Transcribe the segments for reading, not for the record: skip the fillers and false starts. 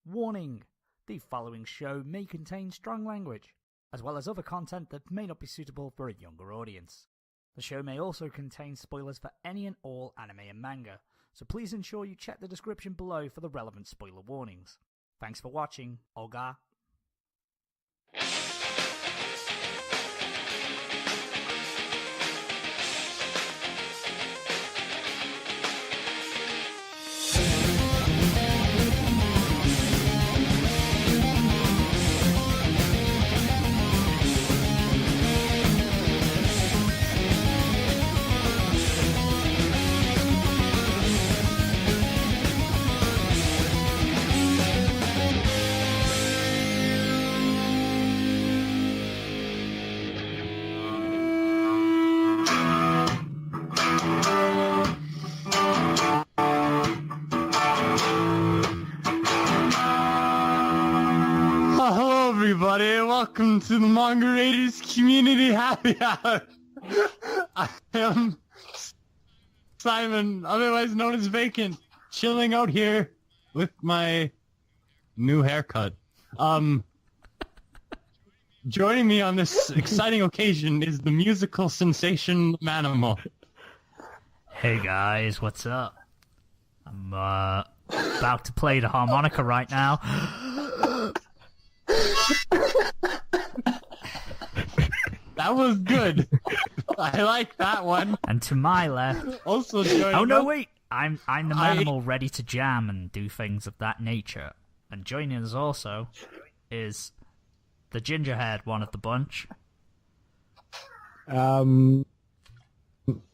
Warning! The following show may contain strong language, as well as other content that may not be suitable for a younger audience. The show may also contain spoilers for any and all anime and manga, so please ensure you check the description below for the relevant spoiler warnings. Thanks for watching, Olga. Everybody, welcome to the Manga Raiders Community Happy Hour. I am Simon, otherwise known as Vacant, chilling out here with my new haircut. Joining me on this exciting occasion is the musical sensation Manimal. Hey guys, what's up? I'm about to play the harmonica right now. That was good. I like that one. And to my left... Also joining Oh no, us, wait! I'm the Manimal ready to jam and do things of that nature. And joining us also is the ginger-haired one of the bunch. I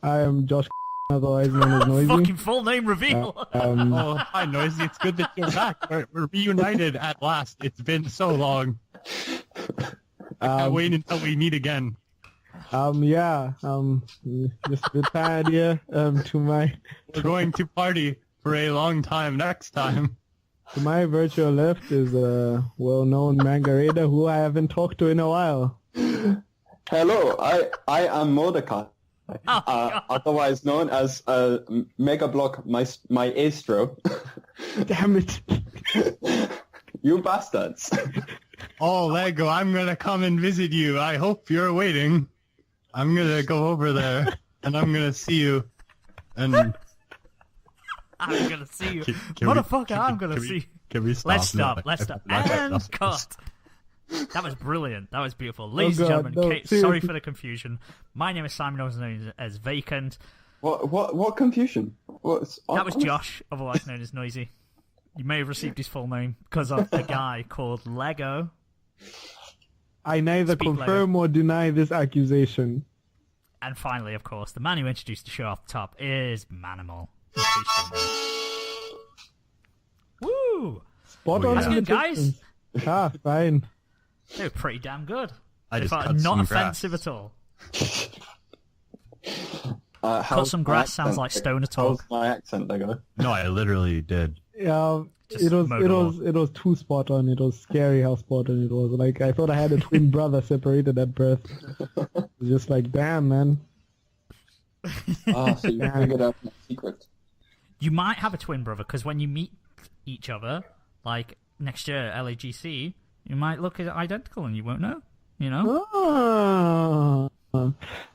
am Josh, otherwise known as Noisy. Fucking full name reveal! Oh, hi, Noisy. It's good that you're back. We're reunited at last. It's been so long. I can't wait until we meet again. Just a bit tired here. We're going to party for a long time next time. To my virtual left is a well-known manga raider who I haven't talked to in a while. Hello, I am Mordecai, otherwise known as Mega Block Maestro. Damn it! You bastards! Oh, Lego, I'm gonna come and visit you. I hope you're waiting. I'm gonna go over there, and I'm gonna see you. And I'm gonna see you. Motherfucker, I'm gonna see you. Can we stop? Let's stop. And cut. That was brilliant. That was beautiful. Ladies and gentlemen, sorry for the confusion. My name is Simon, also known as Vacant. What confusion? That was Josh, otherwise known as Noisy. You may have received his full name because of a guy called Lego. I neither confirm or deny this accusation. And finally, of course, the man who introduced the show off the top is Manimal. Woo! Spot on. That's good, guys. Ah, fine. They were pretty damn good. I just cut cut not some offensive grass. at all. Cut some grass sounds like stoner talk. How's my accent, Lego? No, I literally did. Yeah, Just it was mowed it was too spot on. It was scary how spot on it was. Like I thought I had a twin brother separated at birth. It was just like, damn, man. So you figured out my secret. You might have a twin brother because when you meet each other, like next year at LAGC, you might look identical and you won't know. You know?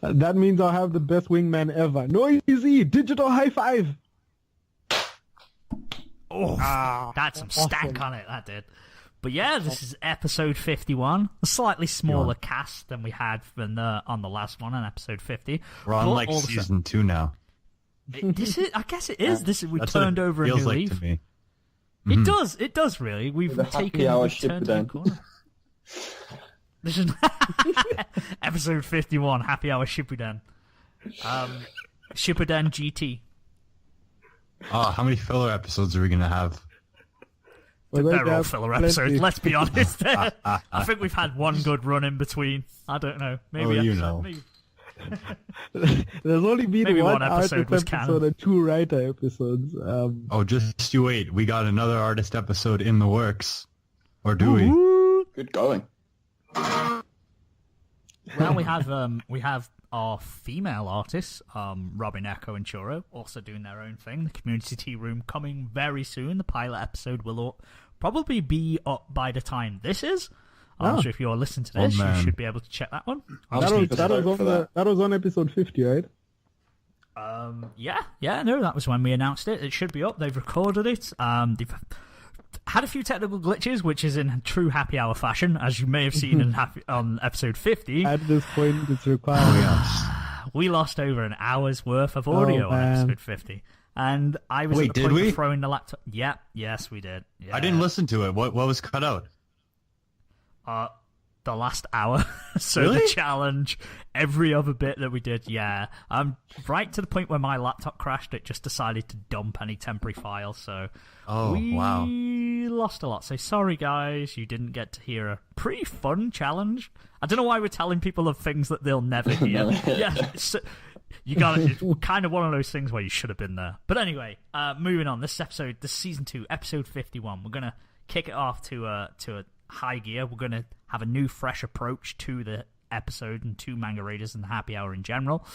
That means I'll have the best wingman ever. Noisy! Digital high five! Oh, that's some stank on it, that did. But yeah, this is episode 51. A slightly smaller cast than we had on the last one on episode 50. We're on like season 2 now. I guess it is. We That's turned what it over a feels new like leaf. to me. It does really. We've The taken happy hour we've turned a Shippuden. corner. This is episode 51, Happy Hour Shippuden. Shippuden GT. Oh, how many filler episodes are we gonna have? They're all filler episodes, let's be honest. I think we've had one good run in between. I don't know. Maybe you know. There's only been Maybe one one episode was canon. and 2 writer episodes. Oh, just you wait. We got another artist episode in the works. Or do we? Good going. Well, we have our female artists, Robin, Echo, and Churro, also doing their own thing. The community tea room coming very soon. The pilot episode will probably be up by the time this is. I'm not sure if you're listening to this, you man. should be able to check that one. That was on episode 50, right? That was when we announced it. It should be up. They've recorded it. They've had a few technical glitches, which is in true happy hour fashion, as you may have seen on episode 50. At this point, it's required. We lost over an hour's worth of audio on episode 50. And I was at the point of throwing the laptop. Yep, yes, we did. Yeah. I didn't listen to it. What was cut out? The last hour. So Really? the challenge, every other bit that we did, yeah. Right to the point where my laptop crashed, it just decided to dump any temporary files. So we lost a lot. So sorry, guys, you didn't get to hear a pretty fun challenge. I don't know why we're telling people of things that they'll never hear. Yeah, so, it's kind of one of those things where you should have been there. But anyway, moving on. This season 2, episode 51. We're gonna kick it off to a high gear. We're gonna have a new, fresh approach to the episode and to Manga Raiders and the happy hour in general.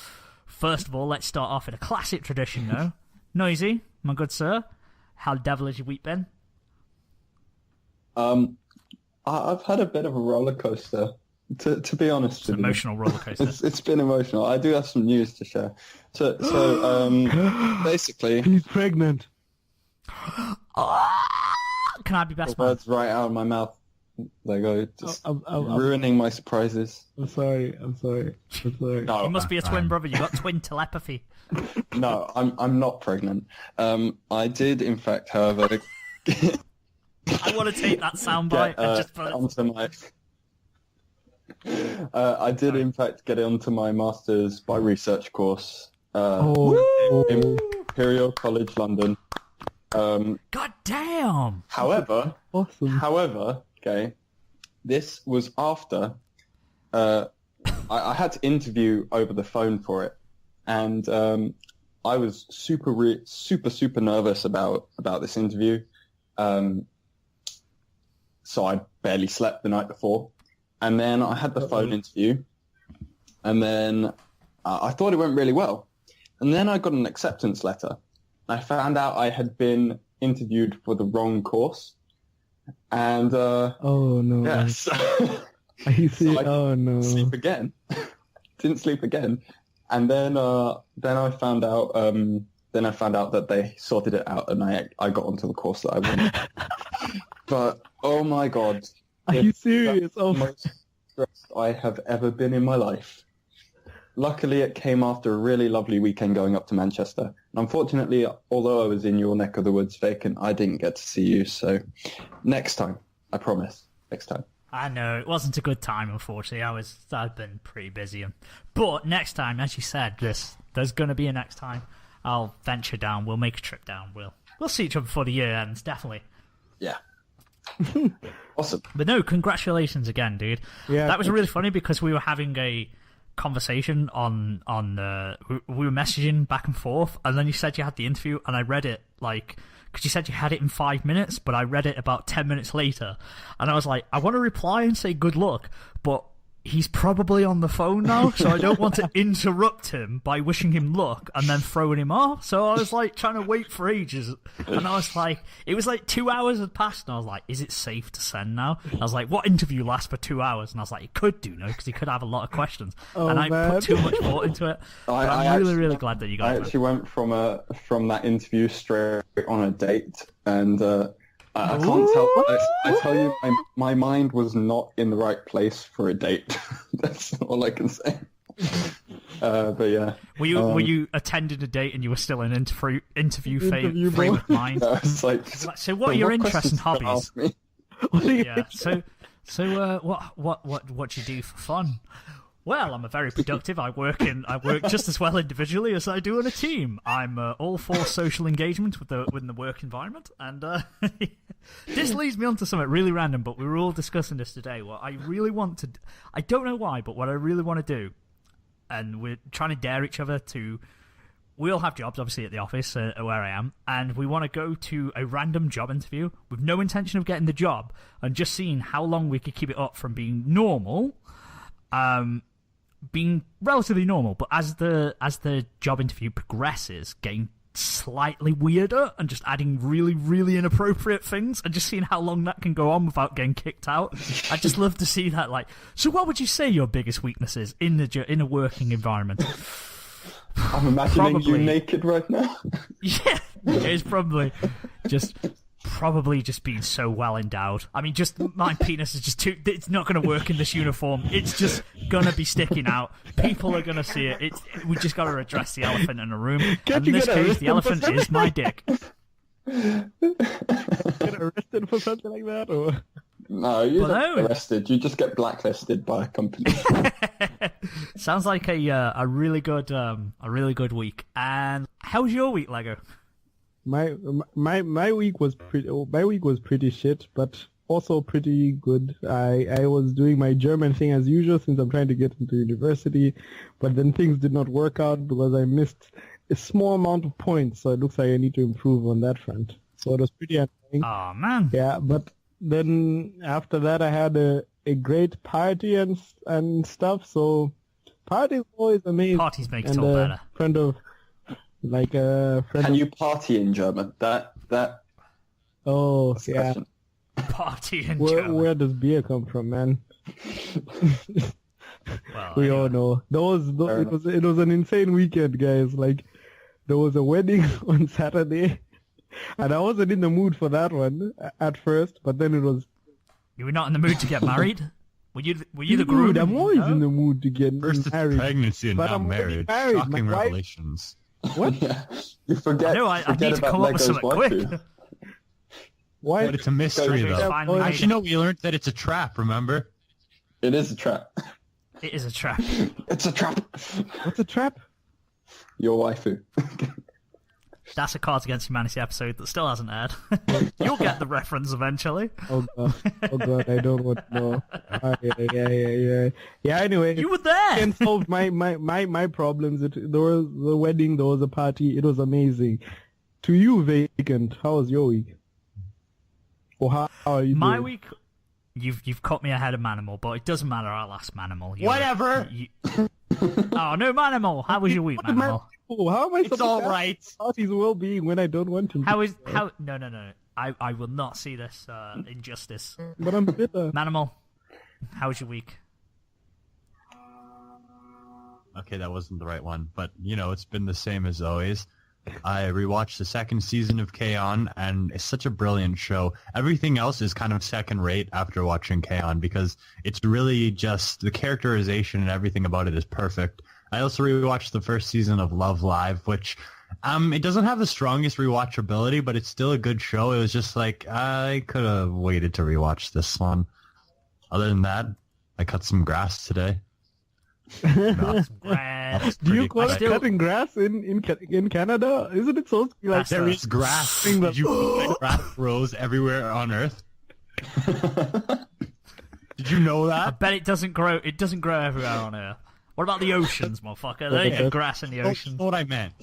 First of all, let's start off in a classic tradition, though. Noisy, my good sir, how the devil has your week been? I've had a bit of a roller coaster. To be honest with you, emotional roller coaster. It's been emotional. I do have some news to share. So basically, He's pregnant. Can I be best the man? words right out of my mouth. They go, just ruining my surprises. I'm sorry. No, You must be a twin brother. You got twin telepathy. no, I'm not pregnant. I did, in fact, however, I want to take that soundbite and just put it onto my. I did, in fact, get onto my master's by research course in Imperial College London. God damn! However, okay, this was after I had to interview over the phone for it, and I was super nervous about this interview. So I barely slept the night before. And then I had the phone interview, and then I thought it went really well. And then I got an acceptance letter. I found out I had been interviewed for the wrong course. And, oh, no. yes. So oh, no. Didn't sleep again. And then I found out, that they sorted it out, and I got onto the course that I wanted. But, oh my God. Are you serious? That's the most stressed I have ever been in my life. Luckily, it came after a really lovely weekend going up to Manchester. And unfortunately, although I was in your neck of the woods, Vacant, I didn't get to see you. So next time, I promise, next time. I know, it wasn't a good time, unfortunately. I've been pretty busy. But next time, as you said, there's going to be a next time. I'll venture down. We'll make a trip down. We'll see each other before the year ends, definitely. Yeah. Awesome. But no, congratulations again, dude. Yeah, that was really funny because we were having a conversation on we were messaging back and forth, and then you said you had the interview, and I read it because you said you had it in 5 minutes, but I read it about 10 minutes later, and I was like, I want to reply and say good luck, but he's probably on the phone now, so I don't want to interrupt him by wishing him luck and then throwing him off. So I was like trying to wait for ages, and I was like, it was like 2 hours had passed, and I was like, is it safe to send now? And I was like, what interview lasts for 2 hours? And I was like, it could do, no, because he could have a lot of questions. And I put too much thought into it. I'm really glad that you got it. I actually went from that interview straight on a date, and I can't tell. I tell you, my mind was not in the right place for a date. That's all I can say. But yeah. Were you attending a date and you were still in interview frame of mind? It's like, so what are your interests and hobbies? Yeah. So what do you do for fun? Well, I'm a very productive. I work just as well individually as I do in a team. I'm all for social engagement within the work environment, and this leads me on to something really random. But we were all discussing this today. What I really want to, I don't know why, but what I really want to do, and we're trying to dare each other to. We all have jobs, obviously, at the office where I am, and we want to go to a random job interview with no intention of getting the job, and just seeing how long we could keep it up from being normal. Being relatively normal, but as the job interview progresses, getting slightly weirder and just adding really, really inappropriate things and just seeing how long that can go on without getting kicked out. I'd just love to see that. Like, so what would you say your biggest weakness is in a working environment? I'm imagining you naked right now. Yeah, it's probably just being so well endowed. I mean, just my penis is just too. It's not going to work in this uniform. It's just going to be sticking out. People are going to see it. We just got to address the elephant in the room. And in this case, the elephant is my dick. Get arrested for something like that, or? No, you're not arrested. You just get blacklisted by a company. Sounds like a really good week. And how was your week, Lego? My week was pretty shit, but also pretty good. I was doing my German thing as usual since I'm trying to get into university, but then things did not work out because I missed a small amount of points, so it looks like I need to improve on that front. So it was pretty annoying. Oh man. Yeah, but then after that I had a great party and stuff, so party is always amazing. Parties make it all better. Can you party in German? That. Oh yeah. Party in German. Where does beer come from, man? Well, we all know. It was an insane weekend, guys. Like, there was a wedding on Saturday, and I wasn't in the mood for that one at first, but then it was. You were not in the mood to get married? Were you the groom? Dude, I'm always in the mood to get First married. It's pregnancy and but now I'm married. married. Shocking revelations. What? Yeah. You forget. No, I need to come up with something quick. Why? But it's a mystery, though. Actually, no, we learned that it's a trap, remember? It is a trap. It is a trap. It's a trap. What's a trap? Your waifu. That's a Cards Against Humanity episode that still hasn't aired. You'll get the reference eventually. Oh god, I don't want to know. Yeah. Anyway, You were there. I solved my problems. There was the wedding, there was a party. It was amazing. To you, Vacant, how was your week? Or how are you My doing? week, you've caught me ahead of Manimal, but it doesn't matter. Our last Manimal. Whatever. Oh no, Manimal. How was your week, Manimal? How am I supposed all to right. party's well-being when I don't want him? No. I will not see this injustice. But I'm bitter. Manimal, how was your week? Okay, that wasn't the right one, but, it's been the same as always. I rewatched the second season of K-On! And it's such a brilliant show. Everything else is kind of second-rate after watching K-On! Because it's really just the characterization and everything about it is perfect. I also rewatched the first season of Love Live, which it doesn't have the strongest rewatchability, but it's still a good show. It was just like, I could have waited to rewatch this one. Other than that, I cut some grass today. Do you call it cutting grass in Canada? Isn't it supposed to be like there is grass? Did you think grass grows everywhere on Earth? Did you know that? I bet it doesn't grow. It doesn't grow everywhere on Earth. What about the oceans, motherfucker? There ain't grass in the oceans. That's what I meant.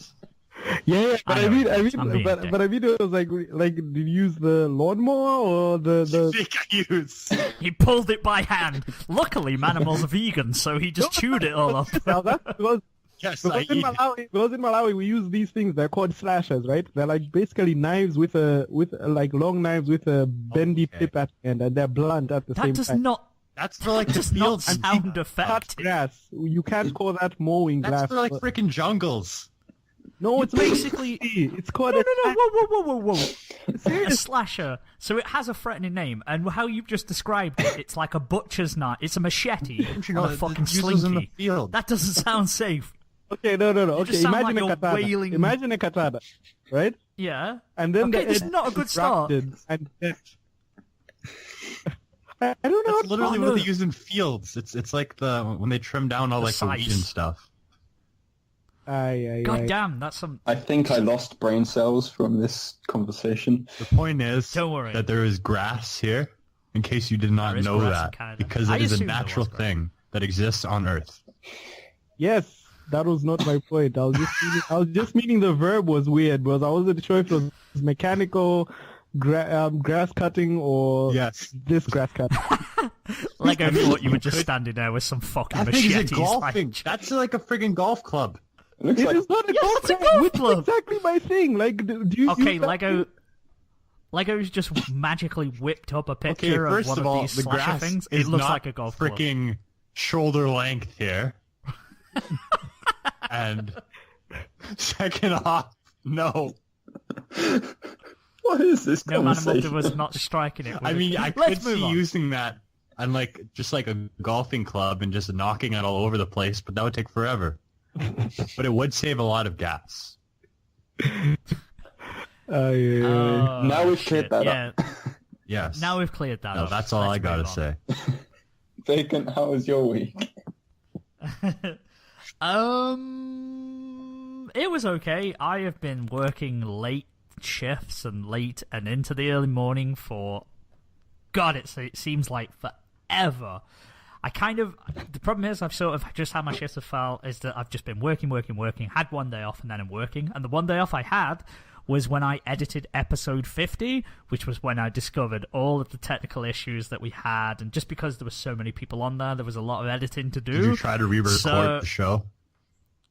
Yeah, but I mean, it was like, did you use the lawnmower or the? I use. He pulled it by hand. Luckily, Manimal's a vegan, so he just chewed it all up. Now that's because Yes, in Malawi we use these things. They're called slashers, right? They're like basically knives with long knives with a bendy tip at the end, and they're blunt at the same time. That's for like does not sound effective. Grass. You can't call that mowing grass. That's for like freaking jungles. No, it's basically it's called whoa. A slasher. So it has a threatening name, and how you've just described it, it's like a butcher's knife. It's a machete on a fucking slinky. In the field. That doesn't sound safe. Okay, no. Okay, imagine a katana. Wailing... Imagine a katana, right? Yeah. And then this is not a good start. I don't know. That's literally what they use in fields. It's like when they trim down all like the weed and stuff. God damn, that's some. I think I lost brain cells from this conversation. The point is Don't worry. that there is grass here, in case you did not know that, because it is a natural thing that exists on Earth. Yes, that was not my point. I was just meaning the verb was weird, because I wasn't sure if it was mechanical grass cutting or this grass cutting. Like I thought you were just standing there with some fucking machetes. Golfing. That's like a friggin' golf club. It looks It like is not a Yes, golf it's a club. golf Which club. is exactly my thing. Like, do you Okay, use that Lego. Lego's just magically whipped up a Okay, picture of first one of of all, these the slasher grass things. is It looks not like a golf club. freaking shoulder length here. And second off, no. what is this No, Manimal conversation? was not striking it. I mean, I could Let's move see on. using that on just like a golfing club and just knocking it all over the place, but that would take forever. But it would save a lot of gas. Yeah. Oh, Now we've shit. cleared that up. Yes. Now we've cleared that No, up. that's all I Let's gotta move on. say. Vacant, how was your week? It was okay. I have been working late shifts and late and into the early morning for, God, it seems like forever. The problem is I've sort of just had my shifts of fell is that I've just been working, had one day off and then I'm working. And the one day off I had was when I edited episode 50, which was when I discovered all of the technical issues that we had. And just because there were so many people on there was a lot of editing to do. Did you try to re-record So- the show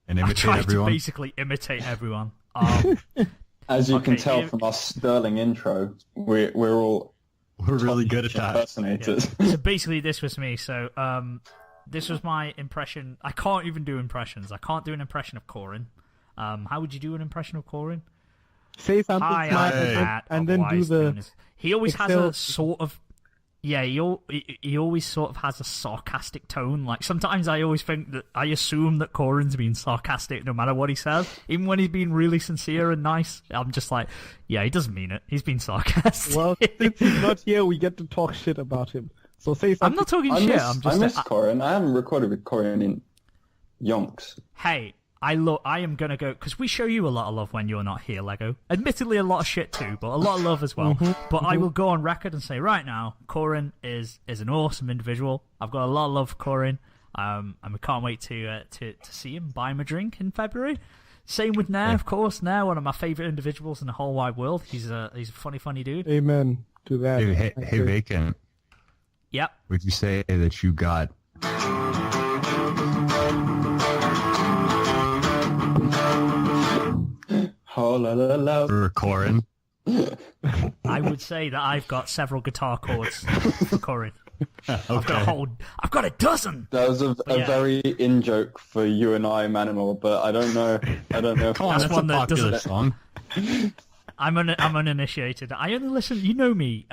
and I imitate tried everyone? to basically imitate everyone. As you can Okay, tell if- from our sterling intro, we're all We're really good at that. impersonators. So basically, this was me. So this was my impression. I can't even do impressions. I can't do an impression of Corin. How would you do an impression of Corin? Say something Hi, smart I'm Matt, and then do otherwise the. known as- He always has Excel- a sort of. Yeah, he always sort of has a sarcastic tone. Like, sometimes I always think that I assume that Corin's being sarcastic no matter what he says. Even when he's being really sincere and nice, I'm just like, yeah, he doesn't mean it. He's being sarcastic. Well, since he's not here, we get to talk shit about him. So say something. I'm not talking I shit. miss, I'm I just miss Corin. I haven't recorded with Corin in yonks. hey, I am gonna go because we show you a lot of love when you're not here, Lego. Admittedly, a lot of shit too, but a lot of love as well. But I will go on record and say right now, Corin is an awesome individual. I've got a lot of love for Corin, and we can't wait to see him, buy him a drink in February. Same with Nair, of course. Nair, one of my favorite individuals in the whole wide world. He's a funny dude. Amen to that. Hey, Vacant, Yep. would you say that you got Oh la la la. for Corin? I would say that I've got several guitar chords for Corin. Okay. I've got a dozen. That was a yeah. very in joke for you and I, Manimal, but I don't know. If Come on, That's that's one a that popular doesn't- song. I'm uninitiated. I only listen. You know me.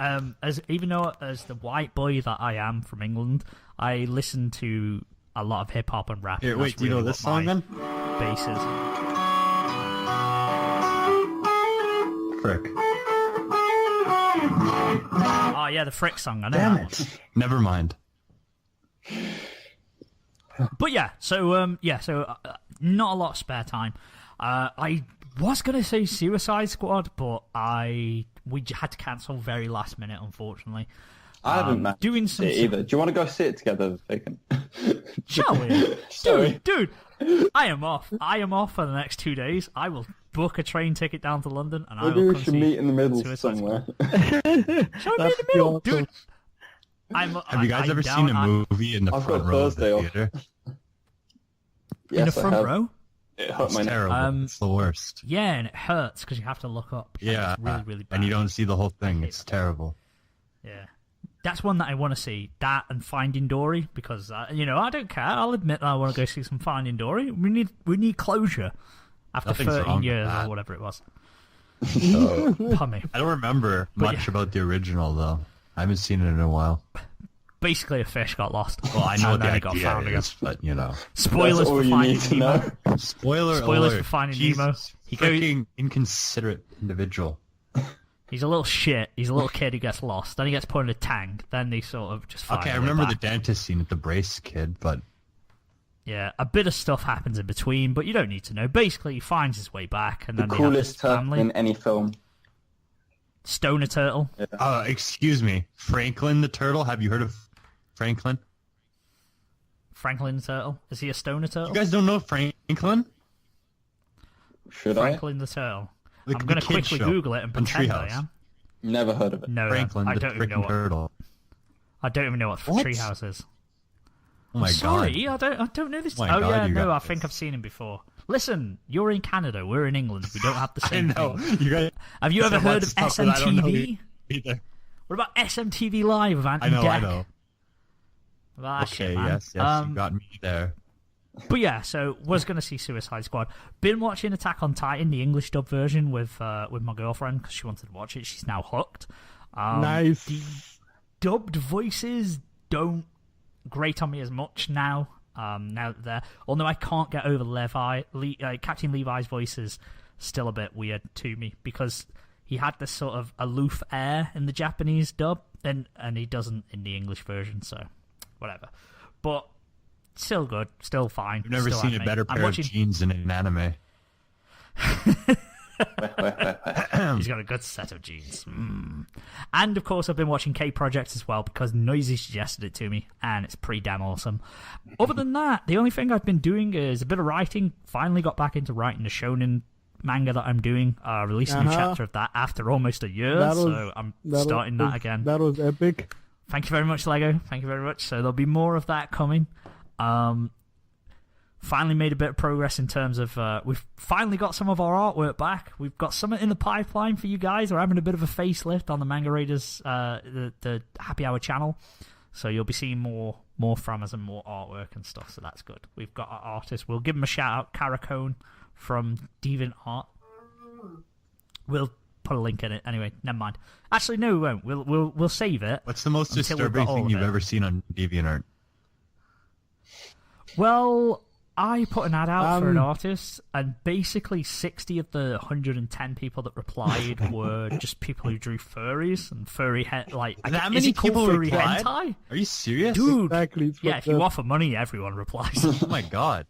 Even though as the white boy that I am from England, I listen to a lot of hip hop and rap. Here, and wait, that's do you know really this what song my then? Bass is. Frick. Oh yeah, the Frick song. I know Damn that one. it. Never mind. But yeah, so not a lot of spare time. I was gonna say Suicide Squad, but we had to cancel very last minute, unfortunately. I haven't managed doing to some see it either. Do you want to go see it together, Vacant? Shall we? Sorry. Dude, I am off. I am off for the next 2 days. I will book a train ticket down to London, and I Maybe will we come should see meet in the middle Suicide somewhere. Shall we meet in the middle, That's dude? Have you guys ever seen a movie in the I've front got row of Thursday the off. theater? in the Yes, I front have. row? It hurt It's my neck. terrible. It's the worst. Yeah, and it hurts because you have to look up. And Yeah, it's really, really bad. and you don't see the whole thing. It's terrible. Yeah, that's one that I want to see. That and Finding Dory, because I don't care. I'll admit that I want to go see some Finding Dory. We need closure after Nothing's 13 wrong with years that. or whatever it was. Oh. Pardon me. I don't remember But much yeah. about the original though. I haven't seen it in a while. Basically, a fish got lost. Well, I know and what the then it got idea found again. is, but you know. Spoilers That's all for you Finding need to Nemo. know. Spoilers Spoilers alert. for Finding Jesus, Nemo. He goes- freaking inconsiderate individual. He's a little shit. He's a little kid who gets lost. Then he gets put in a tank. Then they sort of just find Okay, I their way remember the back. dentist scene with the brace kid, but Yeah, a bit of stuff happens in between, but you don't need to know. Basically, he finds his way back, and The then they have coolest his turtle family. in any film. Stoner Turtle. excuse me, Franklin the turtle. Have you heard of Franklin? Franklin the Turtle. Is he a Stoner Turtle? You guys don't know Franklin? Should I? Franklin the Turtle. The- I'm going the to kid quickly show Google it and on pretend I Treehouse. am. Never heard of it. No, Franklin I the don't even know freaking what. turtle. I don't even know what What? Treehouse is. Oh my Sorry, god. I don't know this. Oh my oh God, yeah, you no, got I this. think I've seen him before. Listen, you're in Canada, we're in England. We don't have the I same know. thing. You guys Have you ever said heard of stuff that I don't know SMTV? either. What about SMTV Live with Ant I and know. Dec? I know. Well, that Okay. shit, man. Yes. You got me there. But yeah, so was going to see Suicide Squad. Been watching Attack on Titan, the English dub version, with my girlfriend because she wanted to watch it. She's now hooked. Nice. The dubbed voices don't grate on me as much now. Now that they're, although I can't get over Captain Levi's voice is still a bit weird to me because he had this sort of aloof air in the Japanese dub, and he doesn't in the English version. So whatever, but still good, still fine. I've never still seen anime. a better pair of jeans in an anime. He's got a good set of jeans. And of course I've been watching K-Project as well because Noisy suggested it to me and it's pretty damn awesome. Other than that, the only thing I've been doing is a bit of writing. Finally got back into writing the shonen manga that I'm doing. Released a new chapter of that after almost a year, so I'm starting that again. That was epic. Thank you very much, Lego. Thank you very much. So there'll be more of that coming. Finally made a bit of progress in terms of we've finally got some of our artwork back. We've got some in the pipeline for you guys. We're having a bit of a facelift on the Manga Raiders, the Happy Hour channel. So you'll be seeing more from us and more artwork and stuff. So that's good. We've got our artist. We'll give him a shout out, Caracone from Deviant Art. We'll put a link in it anyway. Never mind. Actually, no, we won't. We'll save it. What's the most until we've disturbing got all thing of you've it. ever seen on DeviantArt? Well, I put an ad out for an artist, and basically 60 of the 110 people that replied were just people who drew furries and furry head. Like, That is many it called people furry replied? hentai? Are you serious? Dude, Exactly. It's yeah, what if you the- offer money, everyone replies. Oh my god.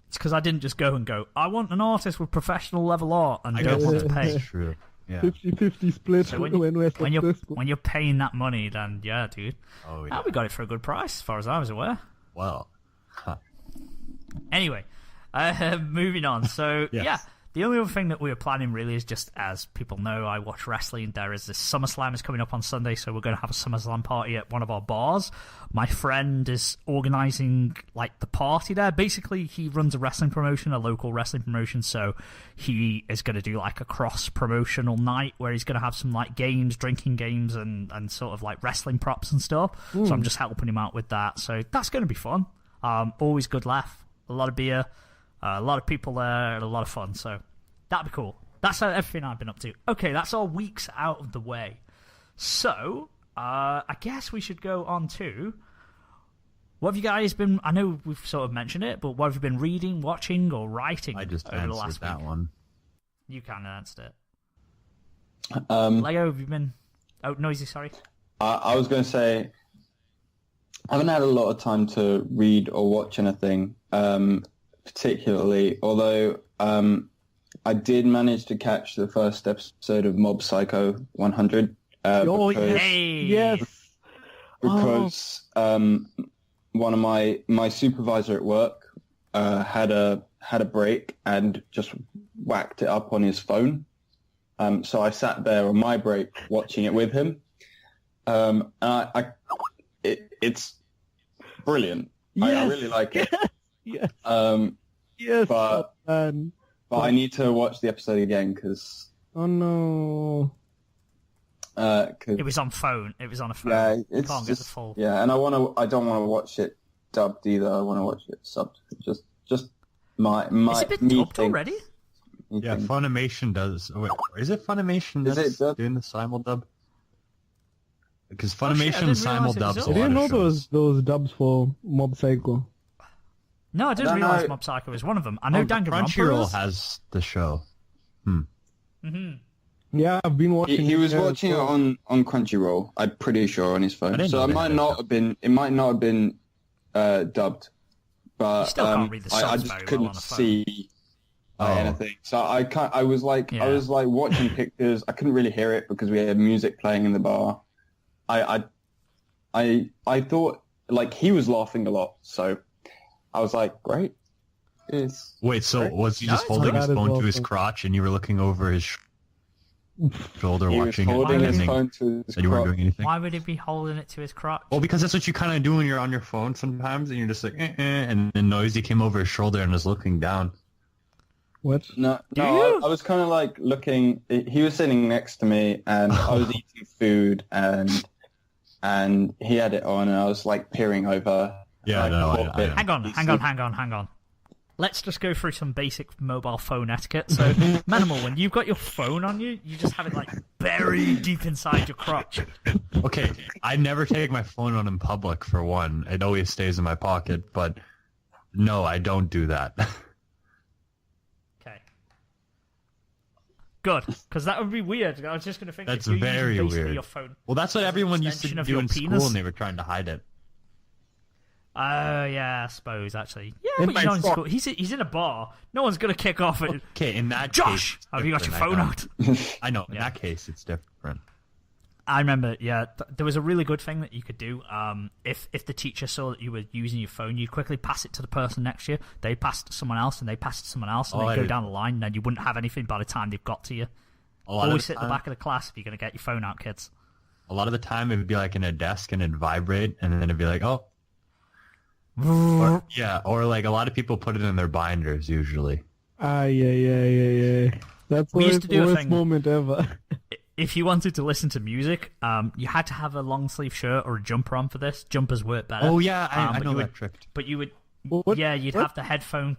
It's because I didn't just go, I want an artist with professional level art and I don't guess want to that's pay. true. Yeah. 50-50 split So when we're successful. when you're paying that money, then yeah, dude. Oh Ah, yeah. we got it for a good price, as far as I was aware. Well. Huh. Anyway, moving on. So, Yes. yeah, the only other thing that we were planning really is just, as people know, I watch wrestling. There is this SummerSlam is coming up on Sunday, so we're going to have a SummerSlam party at one of our bars. My friend is organising, like, the party there. Basically, he runs a wrestling promotion, a local wrestling promotion, so he is going to do, like, a cross-promotional night where he's going to have some, like, games, drinking games, and sort of, like, wrestling props and stuff. So I'm just helping him out with that. So that's going to be fun. Always good laugh, a lot of beer, a lot of people there, and a lot of fun. So that'd be cool. That's everything I've been up to. Okay, that's all weeks out of the way. So I guess we should go on to what have you guys been? I know we've sort of mentioned it, but what have you been reading, watching, or writing I just over the answered last that week? one. You kind of answered it. Um, Lego, have you been? Oh, Noisy, sorry. I was going to say, I haven't had a lot of time to read or watch anything, particularly, although I did manage to catch the first episode of Mob Psycho 100. Oh, because, Hey, Yes. because one of my supervisor at work had a break and just whacked it up on his phone. So I sat there on my break watching it with him. And it's brilliant. I Yes. really like it. Yes. But- Yes. Oh, man. But I need to watch the episode again because Oh no. it was on phone. It was on a phone. yeah, You it's can't get the just full. yeah, and I don't want to watch it dubbed either. I want to watch it subbed. Just my Has it been me dubbed thing- already? me Yeah, thing. Funimation does. Oh, wait, is it Funimation Is that's it dubbed? doing the simuldub? Because Oh, shit, I Funimation didn't realise it was simuldubs a up. I lot didn't know of shows. those dubs for Mob Psycho. No, I didn't don't realise know. Mob Psycho was one of them. I know Danganronpa Crunchyroll is. has the show. Yeah, I've been watching. He was there as watching it well. on Crunchyroll. I'm pretty sure on his I phone. didn't So know it they might had not it. have been. It might not have been dubbed. But You still can't read the I subs just very well couldn't on a phone. see Oh. anything. So I was like Yeah. I was like watching pictures. I couldn't really hear it because we had music playing in the bar. I thought like he was laughing a lot. So I was like, great. It's Wait, so was he No, just it's holding not his bad as phone well, to his so- crotch and you were looking over his... shoulder He was watching it, holding his pretending phone to his that you weren't crotch. doing anything. Why would he be holding it to his crotch? Well, because that's what you kind of do when you're on your phone sometimes, and you're just like, and then Noisy came over his shoulder and was looking down. What? No, Do no, you? I was kind of like looking. He was sitting next to me, and I was eating food, and he had it on, and I was like peering over. Yeah, and no, caught I it. know. Hang on. Let's just go through some basic mobile phone etiquette. So, Manimal, when you've got your phone on you, you just have it like buried deep inside your crotch. Okay, I never take my phone on in public, for one. It always stays in my pocket, but no, I don't do that. Okay. Good, because that would be weird. I was just going to think That's if you're very using basically weird. your phone. Well, that's what everyone used to extension of do your in penis? school, and they were trying to hide it. Oh, yeah, I suppose, actually. Yeah, In but my you know, in sock. school, he's in a bar. No one's going to kick off at... Okay, in that Josh, case, have you got your different, phone I know. out? I know. In Yeah. that case, it's different. I remember, yeah, there was a really good thing that you could do. If the teacher saw that you were using your phone, you'd quickly pass it to the person next to you. They'd pass it to someone else, and they'd pass it to someone else, and Oh, they'd I go did. down the line, and then you wouldn't have anything by the time they've got to you. A lot of Always the sit at the time- back of the class if you're going to get your phone out, kids. A lot of the time, it would be like in a desk, and it'd vibrate, and then it'd be like, oh. Or like a lot of people put it in their binders, usually. Yeah. That's We used to do a the worst thing. moment ever. If you wanted to listen to music, you had to have a long sleeve shirt or a jumper on for this. Jumpers work better. Oh, yeah, I but know you that would- trick. But you would, What? you'd What? have the headphone.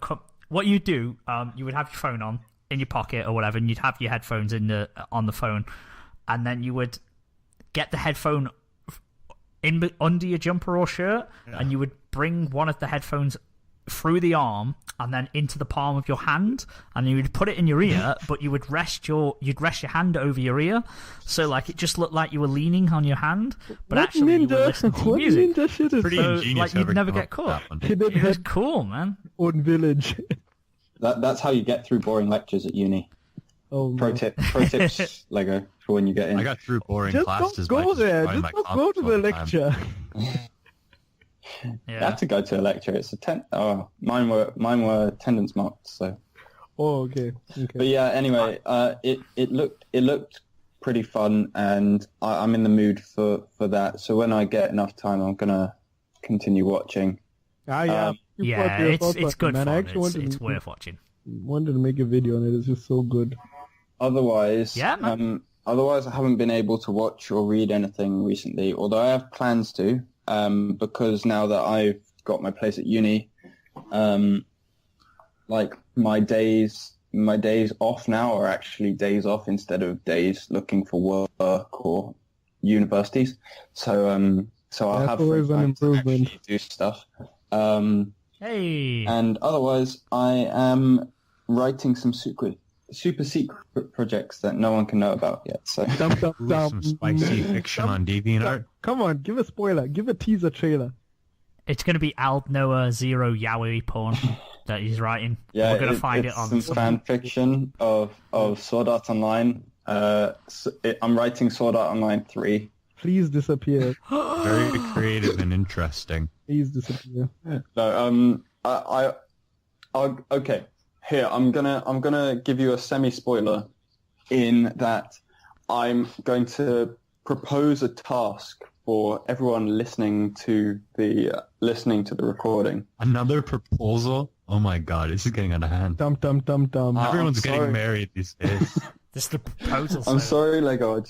What you do, you would have your phone on in your pocket or whatever, and you'd have your headphones on the phone, and then you would get the headphone under your jumper or shirt, and you would bring one of the headphones through the arm and then into the palm of your hand, and you would put it in your ear, but you would rest your hand over your ear, so like it just looked like you were leaning on your hand, but What actually you were ninja? listening to your What music. ninja shit is Pretty So, ingenious. like, you'd whoever never came get up with caught. that one. He did It was have cool, man. own village. That's how you get through boring lectures at uni. Oh, Pro man. tips, Lego, for when you get in. I got through boring Just classes don't by go just there. buying Just my don't go to comics the all the time. lecture. You Yeah. had to go to a lecture. It's mine were attendance marked. So, Oh, okay. but yeah. Anyway, it looked pretty fun, and I'm in the mood for that. So when I get enough time, I'm gonna continue watching. Yeah. You Yeah, put your thoughts it's on it, good man. I fun. actually It's worth watching. wanted to make a video on it. It's just so good. Otherwise, Yeah, man. Otherwise, I haven't been able to watch or read anything recently. Although I have plans to, because now that I've got my place at uni, like my days off now are actually days off instead of days looking for work or universities. So I'll That's have always free an time to improvement. actually do stuff. Hey. And otherwise, I am writing some super secret projects that no one can know about yet. So Dum, dum, Ooh, dum. some spicy fiction on DeviantArt. Come on, give a spoiler. Give a teaser trailer. It's going to be Al Noah Zero Yaoi porn that he's writing. yeah, We're going to find it it's on some fan fiction of Sword Art Online. I'm writing Sword Art Online 3. Please disappear. Very creative and interesting. Please disappear. No, okay. Here, I'm gonna give you a semi-spoiler in that I'm going to propose a task for everyone listening to the recording. Another proposal? Oh my god, this is getting out of hand. Dum, dum, dum, dum. Everyone's I'm getting sorry. married these days. This is the proposal. I'm so- sorry, Lego. I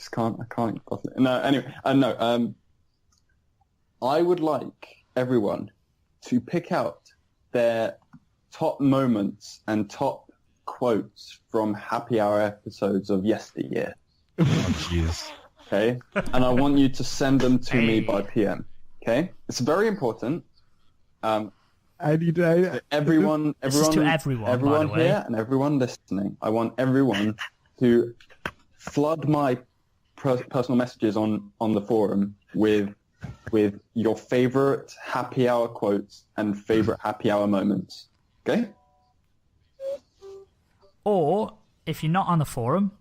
can't. No, anyway, no. I would like everyone to pick out their top moments and top quotes from happy hour episodes of yesteryear. Oh jeez. Okay, and I want you to send them to me Hey. by PM. Okay, it's very important. I need to... Everyone, This is to everyone, by the way. here and everyone listening. I want everyone to flood my personal messages on the forum with your favorite happy hour quotes and favorite happy hour moments. Okay? Or if you're not on the forum,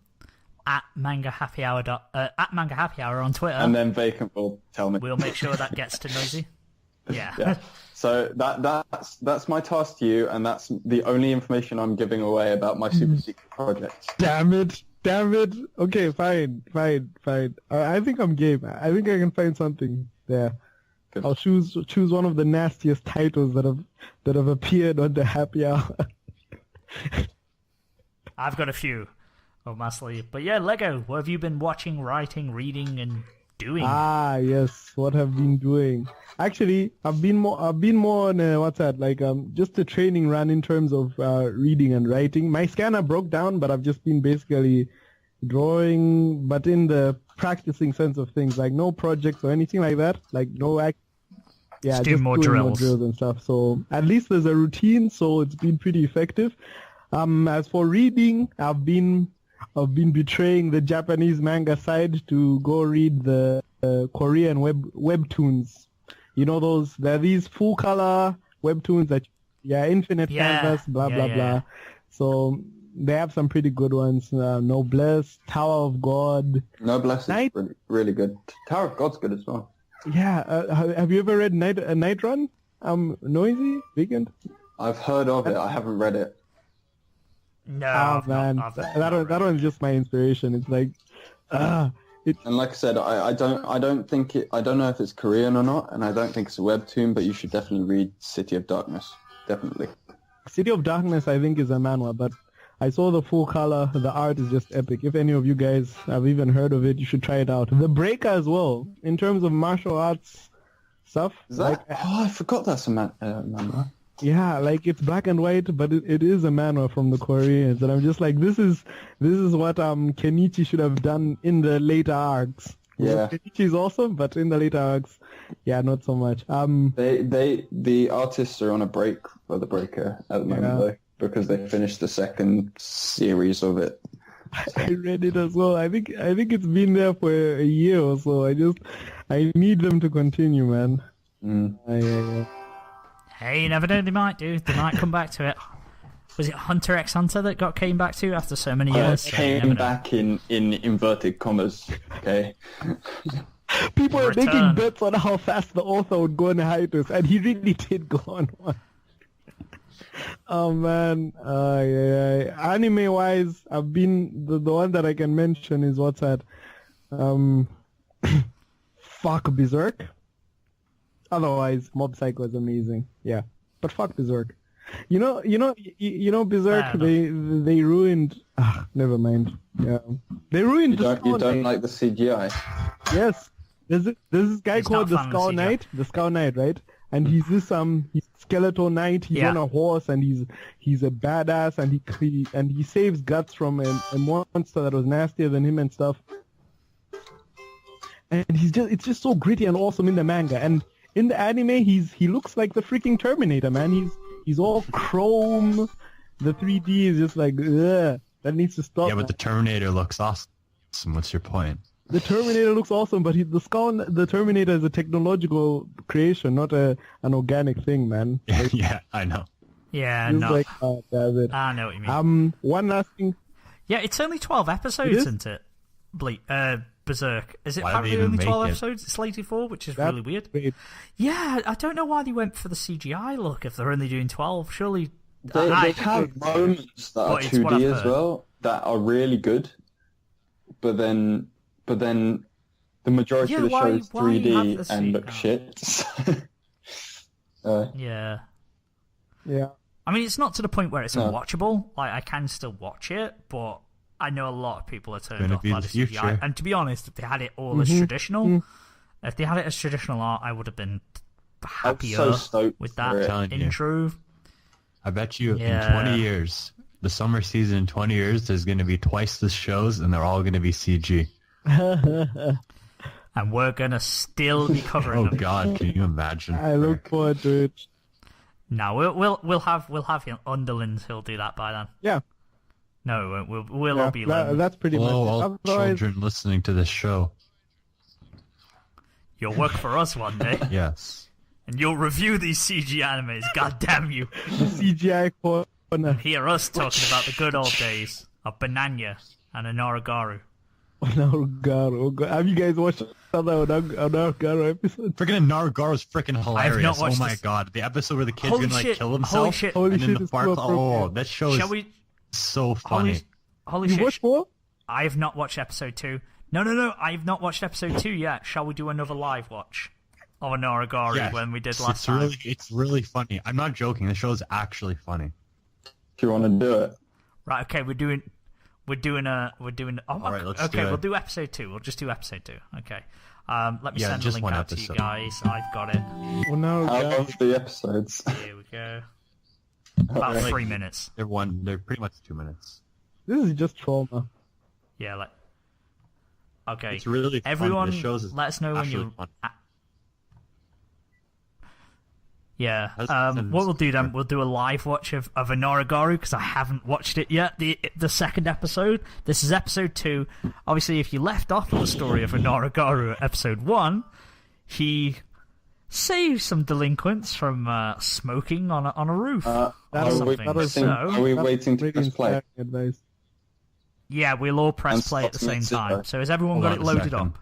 at Manga Happy Hour on Twitter, And then Vacant will tell me. we'll make sure that gets to Nosy. Yeah. Yeah. So that's my task to you, and that's the only information I'm giving away about my super secret project. Damn it. Damn it. Okay, fine. I think I'm game. I think I can find something there. Good. I'll choose one of the nastiest titles that have appeared on the Happy Hour. I've got a few up my sleeve. But yeah, Lego, what have you been watching, writing, reading, and doing? Ah, yes. What have been doing? Actually, I've been more on just a training run in terms of reading and writing. My scanner broke down, but I've just been basically drawing, but in the practicing sense of things, like no projects or anything like that, like no just doing more drills and stuff. So at least there's a routine, so it's been pretty effective. As for reading, I've been betraying the Japanese manga side to go read the Korean webtoons. You know there are these full color webtoons that infinite canvas, blah blah. So they have some pretty good ones. Noblesse, Tower of God. Noblesse is really, really good. Tower of God's good as well. Yeah. Have you ever read Night Run? Noisy? Vacant? I've heard of it. I haven't read it. No, man, that one's just my inspiration. It's like, and like I said, I don't think it. I don't know if it's Korean or not, and I don't think it's a webtoon. But you should definitely read City of Darkness. Definitely. City of Darkness, I think, is a manhwa, but I saw the full color. The art is just epic. If any of you guys have even heard of it, you should try it out. The Breaker as well, in terms of martial arts stuff. Is that? I forgot that's a manhwa. Yeah, like it's black and white, but it is a manhwa from the Koreans, and I'm just like, this is what Kenichi should have done in the later arcs. Yeah, Kenichi is awesome, but in the later arcs, not so much. The artists are on a break for the Breaker at the moment though, because they finished the second series of it. So. I read it as well. I think it's been there for a year or so. I need them to continue, man. Yeah. Hey, you never know, they might do. They might come back to it. Was it Hunter x Hunter that came back to after so many years? Came back in inverted commas, okay? People are making bets on how fast the author would go on a hiatus, and he really did go on one. Oh, man. Anime-wise, I've been... The one that I can mention is what's that? Fuck Berserk. Otherwise, Mob Psycho is amazing. Yeah, but fuck Berserk. You know Berserk. They ruined. Never mind. Yeah, they ruined. You don't like the CGI? Yes. There's this guy called the Skull Knight. The Skull Knight, right? And he's this he's Skeletal Knight. He's on a horse, and he's a badass, and he saves guts from a monster that was nastier than him and stuff. And it's just so gritty and awesome in the manga. And in the anime, he looks like the freaking Terminator, man. He's all chrome. The 3D is just like, ugh, that needs to stop. Yeah, but the Terminator looks awesome. What's your point? The Terminator looks awesome, but the Terminator is a technological creation, not an organic thing, man. Like, yeah, I know. Yeah, no. Like, that's it. I know what you mean. One last thing. Yeah, it's only 12 episodes, isn't it? Berserk. Is it apparently only 12 episodes? It's slated for, which is really weird. Yeah, I don't know why they went for the CGI look if they're only doing 12. Surely... They have moments that are 2D as well that are really good, but then the majority of the show is 3D and looks shit. Yeah. Yeah. I mean, it's not to the point where it's unwatchable. Like, I can still watch it, but I know a lot of people are turned off by the CGI. And to be honest, if they had it all as traditional, if they had it as traditional art, I would have been happier with that intro. I bet you in 20 years, the summer season in 20 years, there's going to be twice the shows, and they're all going to be CG. And we're going to still be covering them. Oh God, can you imagine? I look forward to it. No, we'll have underlings who'll do that by then. Yeah. No, we'll all be learning. That's pretty much it. All children listening to this show. You'll work for us one day. Yes. And you'll review these CG animes. God damn you. The CGI corner. Hear us talking about the good old days of Bananya and Onara Gorou. Onara Gorou. Have you guys watched other Onara Gorou episodes? Freaking Onara Gorou's freaking hilarious. I have not watched my god. The episode where the kid's gonna kill himself. Holy shit. Holy and shit, then the that show is so funny. Holy you shit. watched more? I have not watched episode 2. No, I have not watched episode 2 yet. Shall we do another live watch of Onara Gorou when we did last time? It's really funny. I'm not joking. The show is actually funny. Do you want to do it? Right, okay, we're doing. Oh, all right, let's okay, do it. we'll do episode 2. We'll just do episode 2. Okay. Let me send the just link one out to you episode. guys. I've got it. Well, now, How guys, long's the episodes? Here we go. About 3 minutes. They're pretty much 2 minutes. this is just trauma. Yeah, okay. It's really fun. Everyone, The show's let us know when actually you. fun. Yeah. That's- What we'll do then? We'll do a live watch of Onara Gorou because I haven't watched it yet. The second episode. This is episode 2. Obviously, if you left off the story of Onara Gorou at episode 1, he saves some delinquents from smoking on a roof. Are we something. waiting, So- are we waiting to Really press play? inspiring advice. Yeah, we'll all press And play at the stop same me, time. zero. So has everyone Hold got on it a loaded second. up?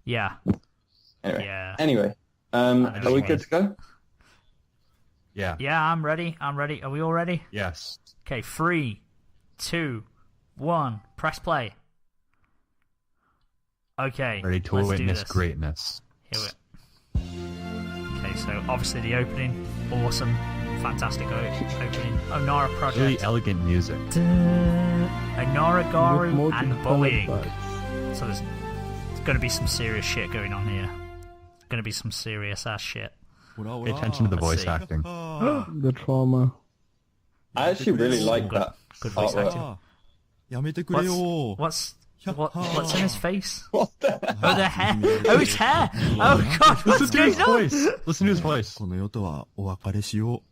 Yeah. Anyway, Yeah. are we good to go? Yeah. Yeah, I'm ready. Are we all ready? Yes. Okay, 3, 2, 1. Press play. Okay. Ready to let's do witness this. greatness. Here we Okay, so obviously the opening, awesome, fantastic opening. Onara Project. Really elegant music. Onara With Gorou and multicolored bullying. parts. So there's going to be some serious shit going on here. Going to be some serious ass shit. Pay attention to the Let's voice see. acting. The trauma. I actually really like Good- that good voice artwork. acting. やめてくれよ What's what's in his face? What the Oh, the hair! Oh, his hair! Oh God, what's Listen to his going on? voice. Listen to his voice. この世とはお別れしよ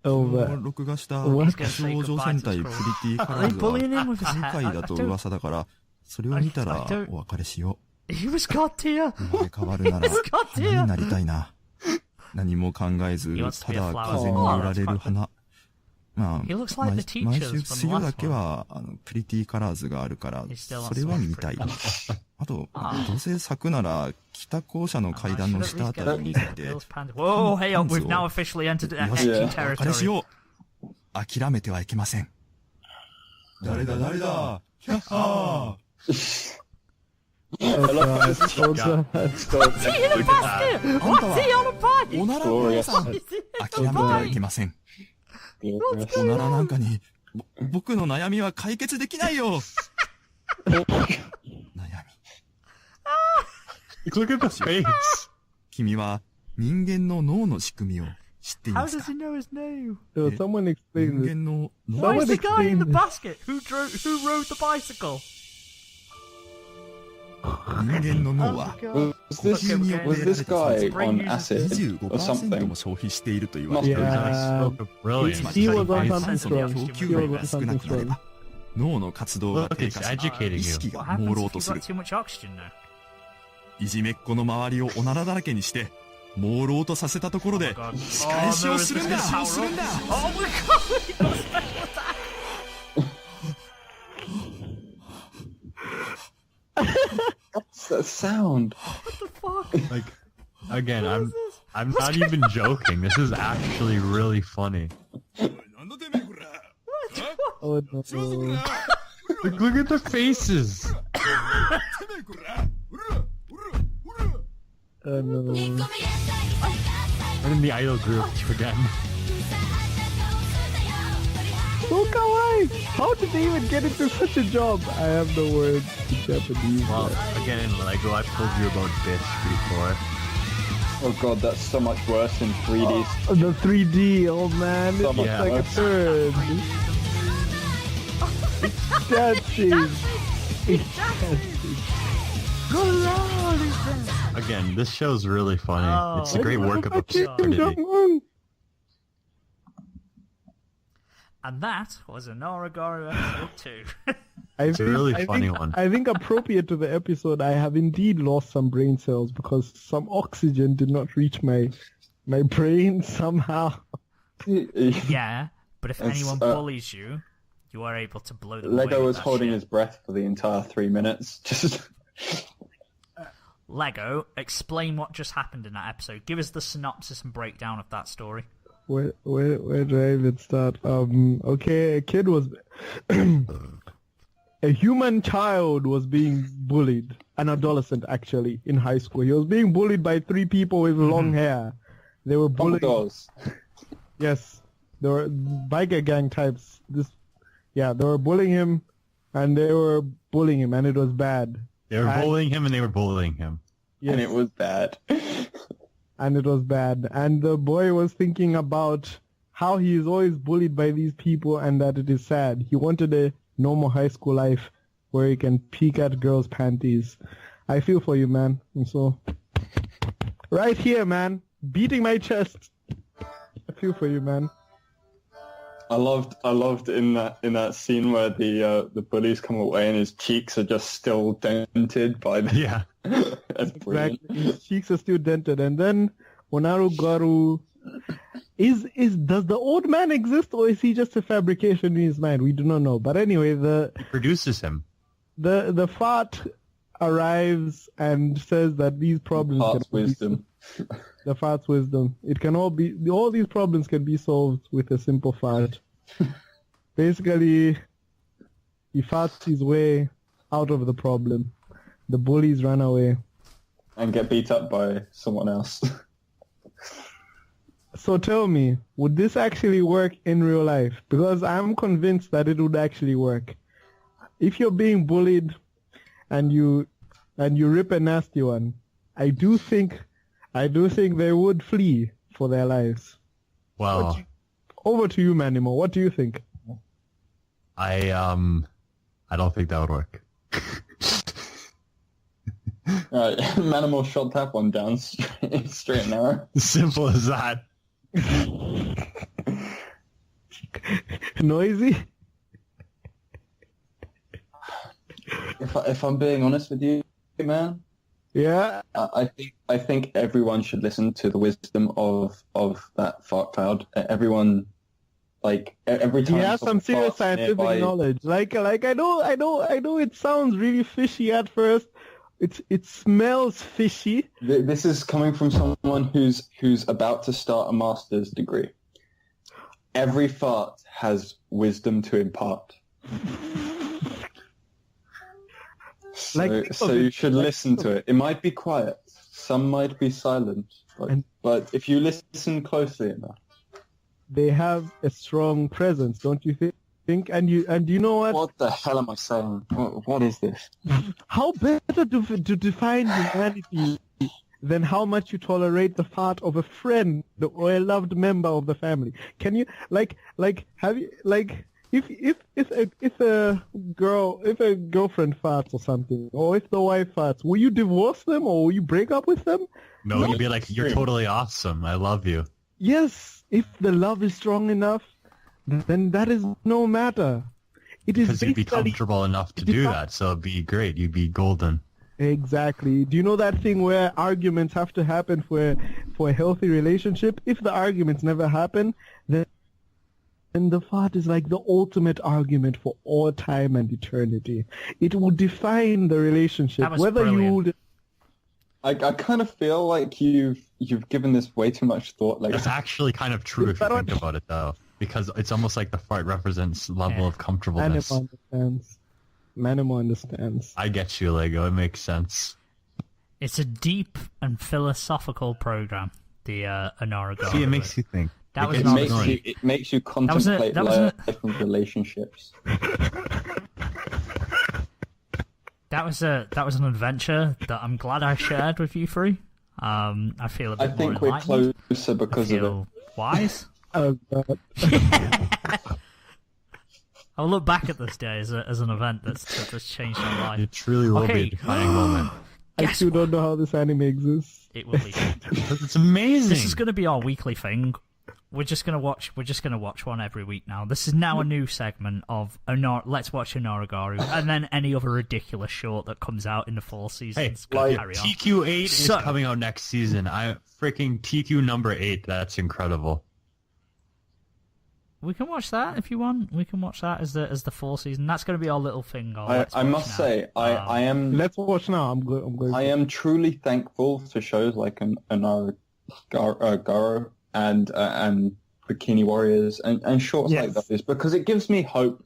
う Oh, そ that. の録画した What? 少女戦隊プリティカラーズ Are they bullying him は with his 不 hair? 快だと噂だからそれを見たら I don't- お別れしよ He was God tier. う生まれ変わるなら God 花 tier. になりたいな何も考えず He wants to た be a だ flower. 風に揺られ Oh, る that's 花まあ He looks like 毎 the teachers 毎 from 週 the 水曜 last だけはプリティカラーズがあるから He still wants それは見たい to あとどうせ咲くなら北校舎の階段の下あたりにいて Whoa, hey up, we've now officially entered よし etchy お別れし territory. よう諦めてはいけません誰だ誰だヒャッハ Oh, God. Oh, God. What's he in a basket? What's he on a ー bike? おならお姉さん Is he 諦めてはいけません Glorious. おならなんかに僕の悩みは解決できないよ悩み Look at the face. 君は人間の脳の仕組みを知ってい How ます does か he know his name? So someone 人 explain this. 間の Why 脳 is the guy in the explain this. basket? Who rode the bicycle? 人間の脳は Was this guy on acid or 25% something? も消費していると言われている Yeah. Stroke of brilliance. He was on Nice. something 酸素の strong. 供 He 給 was 量 on が少な something くなれ strong. ば脳の活動が Look, 低 it's 下し educating 意 you. 識 What が朦 happens 朧 if と you've する got too much oxygen now? いじめっ子の周りをおならだらけにして朦朧とさせたところで God. 仕返しをするんだ Oh, no, するんだ Oh my God! He got a special attack! What's that sound? What the fuck? Like, again, I'm not even joking. This is actually really funny. Oh, no. Look at the faces. Oh, no. I'm in the idol group again. So kawaii! How did they even get into such a job? I have no words in Japanese. Well, again, in Lego, I've told you about this before. Oh god, that's so much worse in 3D. Oh, the 3D, oh man, So it's much like a worse. turd. It's dancing. It's dancing. Good Lord, he's dead. Again, this show's really funny. Oh. It's a great work of Kim absurdity. Jong-un. And that was Onara Gorou episode 2. It's a really funny one. I think appropriate to the episode, I have indeed lost some brain cells because some oxygen did not reach my brain somehow. Yeah, but if It's, anyone bullies you, you are able to blow them away Lego with was that holding shit. his breath for the entire 3 minutes. Just Lego, explain what just happened in that episode. Give us the synopsis and breakdown of that story. Where do I even start? Okay, a kid was a human child was being bullied, an adolescent actually, in high school. He was being bullied by 3 people with long hair. They were bullying. Commodores. Yes, they were biker gang types. They were bullying him, and it was bad. They were bullying him, and they were bullying him. Yes. And it was bad. And it was bad. And the boy was thinking about how he is always bullied by these people and that it is sad. He wanted a normal high school life where he can peek at girls' panties. I feel for you, man. And so, right here, man, beating my chest. I feel for you, man. I loved in that scene where the bullies come away and his cheeks are just still dented by the... Yeah. That's brilliant. Exactly. His cheeks are still dented. And then Onara Gorou does the old man exist, or is he just a fabrication in his mind? We do not know. But anyway, He produces him. the fart arrives and says that these problems Fart's wisdom. The fart's wisdom. It can all these problems can be solved with a simple fart. Basically, he farts his way out of the problem. The bullies run away. And get beat up by someone else. So tell me, would this actually work in real life? Because I'm convinced that it would actually work. If you're being bullied and you rip a nasty one, I do think they would flee for their lives. Well, Over to you, Manimal. What do you think? I don't think that would work. Alright, Manimal shot that one down straight and narrow. Simple as that. Noisy? If I'm being honest with you, man, Yeah. I think everyone should listen to the wisdom of that fart cloud. Everyone, like every He time has some someone serious farts scientific nearby- knowledge. Like I know it sounds really fishy at first. It smells fishy. This is coming from someone who's about to start a master's degree. Every fart has wisdom to impart. So you should listen to it. It might be quiet. Some might be silent. But if you listen closely enough. They have a strong presence, don't you think? And you know what? What the hell am I saying? What is this? How better to define humanity than how much you tolerate the fart of a friend or a loved member of the family? Can you have you if a girlfriend farts or something, or if the wife farts, will you divorce them or will you break up with them? No, you'd be like, you're totally awesome. I love you. Yes, if the love is strong enough, then that is no matter. It is Because you'd be basically comfortable enough to do that, so it'd be great. You'd be golden. exactly. Do you know that thing where arguments have to happen for a healthy relationship? If the arguments never happen, then the fart is like the ultimate argument for all time and eternity. It will define the relationship. That was Whether brilliant. you I kind of feel like you've given this way too much thought. Like It's actually kind of true if you think about it, though. Because it's almost like the fart represents level of comfortableness. Manimal understands. I get you, Lego. It makes sense. It's a deep and philosophical program, the Onara Gorou. See, it makes you think. That was It not makes good. it makes you was a- contemplate that was a- life and relationships. That was an adventure that I'm glad I shared with you three. I feel a bit I more think we're enlightened. closer I because of it. feel wise. Oh, God. I'll look back at this day as an event that's changed my life. It truly will Okay. be a defining moment. I Guess still don't know how this anime exists. It will be. Because it's amazing. This is going to be our weekly thing. We're just gonna watch one every week now. This is now a new segment of Let's watch Onara Gorou, and then any other ridiculous short that comes out in the fall season. Hey, It's gonna like carry on. TQ8 So- is coming out next season. I freaking TQ number 8. That's incredible. We can watch that if you want. We can watch that as the fall season. That's going to be our little thing. I must say, I am Let's watch now. I'm going. I am truly thankful for shows like Onara Gorou and Bikini Warriors and shorts Yes. like those because it gives me hope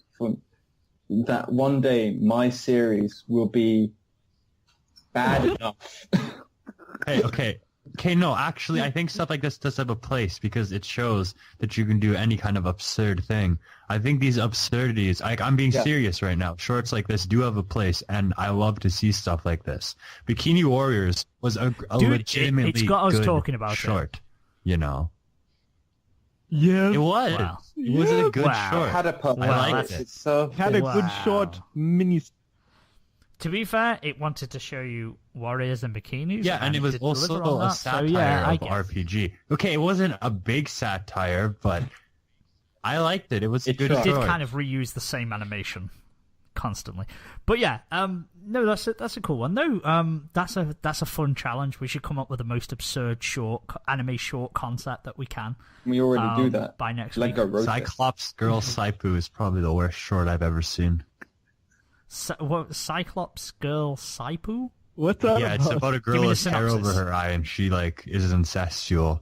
that one day my series will be bad enough. Okay, no, actually, I think stuff like this does have a place because it shows that you can do any kind of absurd thing. I think these absurdities, I'm being serious right now, shorts like this do have a place, and I love to see stuff like this. Bikini Warriors was a legitimately it's got us good talking about short, you know? Yes. It was. Wow. It was a good short. It had a purpose. I liked it. It's so Had a good short mini. To be fair, it wanted to show you warriors and bikinis. Yeah, and it was did also deliver on a that, satire I of guess. RPG. Okay, it wasn't a big satire, but I liked it. It was a good It did short. kind of reuse the same animation constantly. But yeah, no, that's a cool one. No, that's a fun challenge. We should come up with the most absurd anime short concept that we can. We already do that. By next Lego week. Road Trip. Cyclops Girl Saipu is probably the worst short I've ever seen. Cyclops Girl Saipu? What's that? Yeah, it's about a Give girl me the with hair over synopsis. her eye, and she is incestual.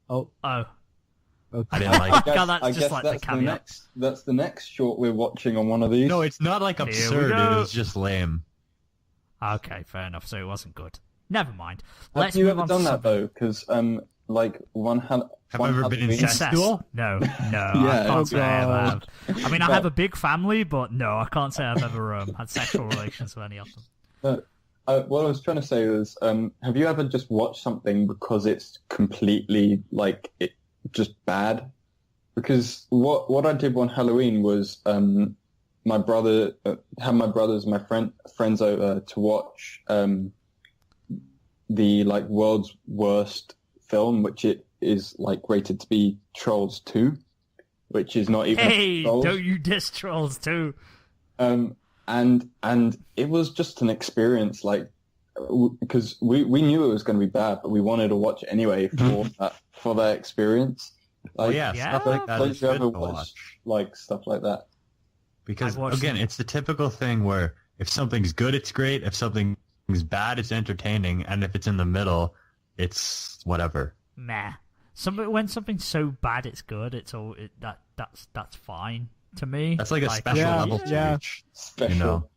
Oh, Oh. okay. I didn't like it. God, that's I just guess like that's the caveat. That's the next short we're watching on one of these. No, it's not like we absurd. It go. was just lame. Okay, fair enough. So it wasn't good. Never mind. Have Let's you move ever on done to that something- though? Because like Have I ever been Halloween- incestual? No, I Yeah. can't say I ever God. have. I mean, I have a big family, but no, I can't say I've ever had sexual relations with any of them. What I was trying to say was, have you ever just watched something because it's completely just bad? Because what I did one Halloween was my brother had my brothers, my friends over to watch the world's worst film, which it is rated to be Trolls 2, which is not even Hey, Trolls. don't you diss Trolls too? And it was just an experience, because we knew it was going to be bad, but we wanted to watch it anyway for that experience. Oh yeah, Yeah. stuff like that Don't is you good ever to watch watch. stuff like that? Because I've watched again, them. it's the typical thing where if something's good, it's great. If something's bad, it's entertaining. And if it's in the middle, it's whatever. Meh. When something's so bad it's good, that's fine to me. That's like a special Yeah, level to yeah. reach. Special.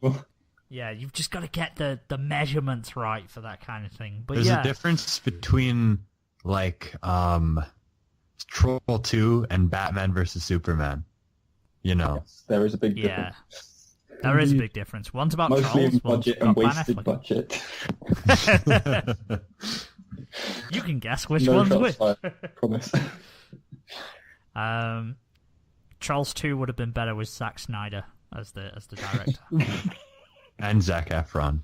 Yeah, you've just got to get the measurements right for that kind of thing. But There's yeah, a difference between Troll 2 and Batman versus Superman. You know. Yes, there is a big yeah, difference. there is a big difference. One's about Mostly in trolls, one's budget and got Ben wasted Affleck. budget. You can guess which No one's shots which. fired, promise. Trolls 2 would have been better with Zack Snyder as the director. And Zac Efron.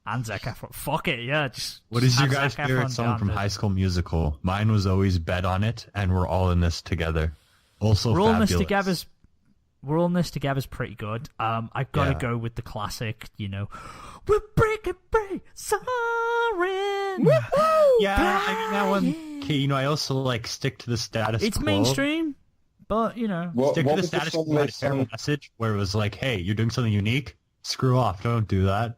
And Zac Efron. Fuck it, yeah. Just What is your have guys' Zac favorite Efron song down from to- High School Musical? Mine was always Bet on It, and We're All in This Together. Also We're All in This fabulous. Together's We're All in This Together's pretty good. I've got to Yeah. go with the classic, We're breaking free, soaring. Yeah, I mean that one. Okay, I also stick to the status It's quo. mainstream, but What, Stick what to the was the status song quo. they Had a terrible sung? message where it was like, "Hey, you're doing something unique. Screw off. Don't do that."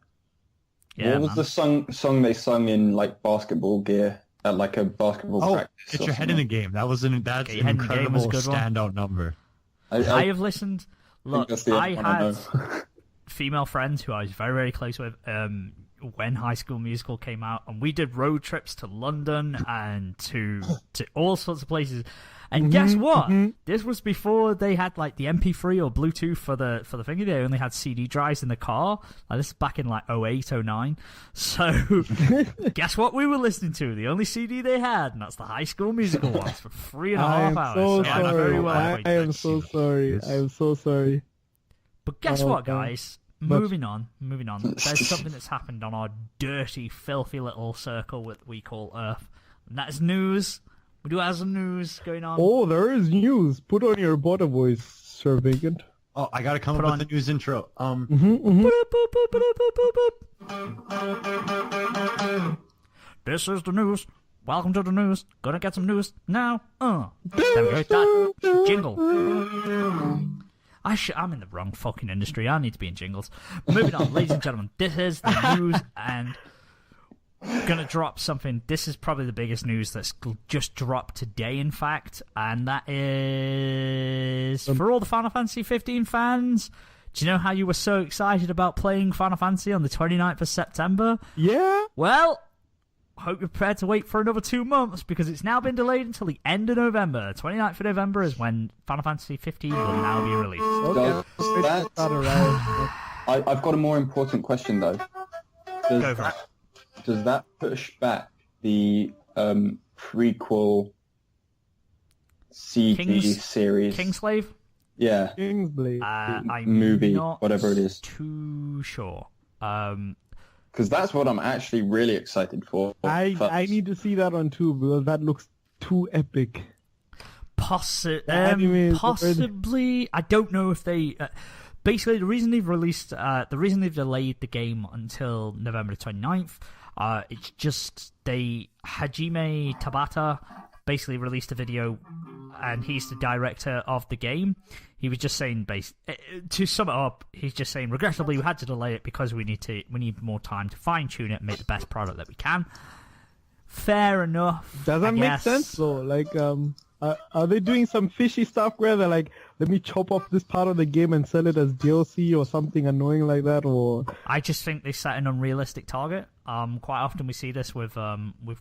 yeah, What was man. the song they sung in basketball gear at a basketball Oh, practice? get or your head in the game. That's an Get your head in the game was incredible a good one. standout number. something? I have listened. think Look, that's the I only one I had know. female friends who I was very, very close with when High School Musical came out, and we did road trips to London and to all sorts of places. And guess what? This was before they had the MP3 or Bluetooth for the thingy. They only had CD drives in the car. This is back in 08, 09. So guess what we were listening to? The only CD they had, and that's the High School Musical ones for 3.5 hours. So I'm sorry. very well I acquainted. am so sorry. I am so sorry. But guess Oh, what, God. guys? Moving on. There's something that's happened on our dirty, filthy little circle that we call Earth. And that is news. We do have some news going on. Oh, there is news. Put on your border voice, Sir Vacant. Oh, I gotta come Put up on- with the news intro. Boop, boop, boop, boop, boop, boop. This is the news. Welcome to the news. Gonna get some news now. There we go. That jingle. I'm in the wrong fucking industry. I need to be in jingles. Moving on, ladies and gentlemen. This is the news, and gonna drop something. This is probably the biggest news that's just dropped today, in fact, and that is for all the Final Fantasy 15 fans. Do you know how you were so excited about playing Final Fantasy on the 29th of September? Yeah. Well, hope you're prepared to wait for another 2 months because it's now been delayed until the end of November. 29th of November is when Final Fantasy 15 will now be released. Okay. I've got a more important question though. Go for it. Does that push back the prequel CG series? Kingslave? Yeah. Kingsblade. I'm movie, not whatever it is. too sure. Because that's what I'm actually really excited for. I need to see that one too because that looks too epic. Possibly. I don't know if they. Basically, the reason they've delayed the game until November 29th, it's just Hajime Tabata basically released a video, and he's the director of the game. He was just saying, to sum it up, he's just saying, regrettably, we had to delay it because we need more time to fine tune it and make the best product that we can. Fair enough. Does that make sense though? Like, are they doing some fishy stuff where they're like, let me chop off this part of the game and sell it as DLC or something annoying like that? Or I just think they set an unrealistic target. Quite often we see this with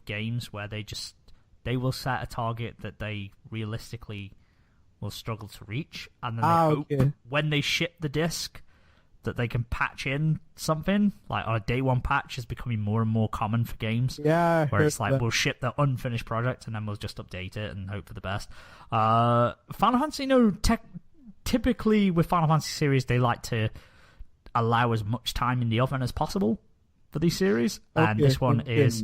games where they will set a target that they realistically will struggle to reach, and then they hope when they ship the disc that they can patch in something. Like on a day one patch is becoming more and more common for games. Yeah, where it's like we'll ship the unfinished product and then we'll just update it and hope for the best. Final Fantasy, typically with Final Fantasy series, they like to allow as much time in the oven as possible for these series, and this one is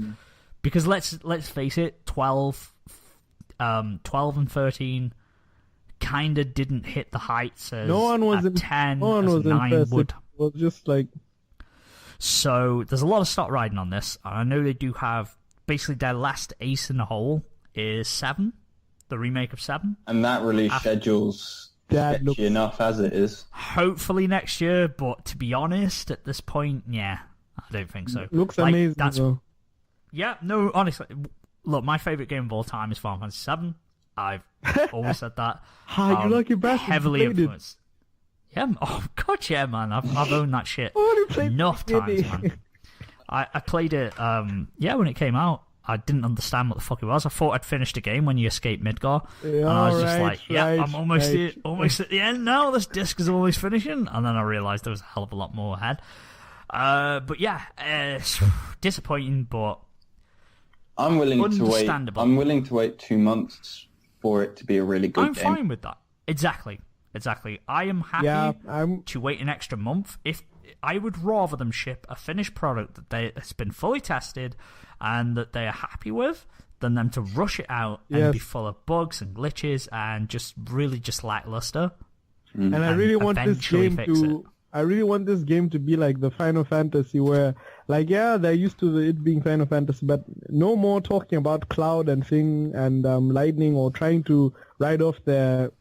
because let's face it, 12 and 13 kind of didn't hit the heights as no one was 10 no one as was 9 impressed. would. It was just like, so there's a lot of stock riding on this. I know they do have basically their last ace in the hole is 7, the remake of 7, and that release schedule's sketchy enough as it is. Hopefully next year, but to be honest, at this point, I don't think so. Looks amazing though. Yeah, no, honestly, look, my favorite game of all time is Final Fantasy 7. I've always said that. You lucky bastard. Heavily influenced. Yeah, oh god, yeah, man. I've owned that shit enough times, man. I played it, when it came out. I didn't understand what the fuck it was. I thought I'd finished the game when you escaped Midgar. And I was just like, I'm almost at the end now. This disc is always finishing. And then I realised there was a hell of a lot more ahead. But yeah, disappointing, but I'm willing to wait. I'm willing to wait 2 months for it to be a really good game. I'm fine with that. Exactly. I am happy to wait an extra month. If I would rather them ship a finished product that's been fully tested and that they are happy with, than them to rush it out and be full of bugs and glitches and just lackluster. And I really want this game to. I really want this game to be like the Final Fantasy where, like, they're used to it being Final Fantasy, but no more talking about Cloud and Thing and Lightning or trying to ride off their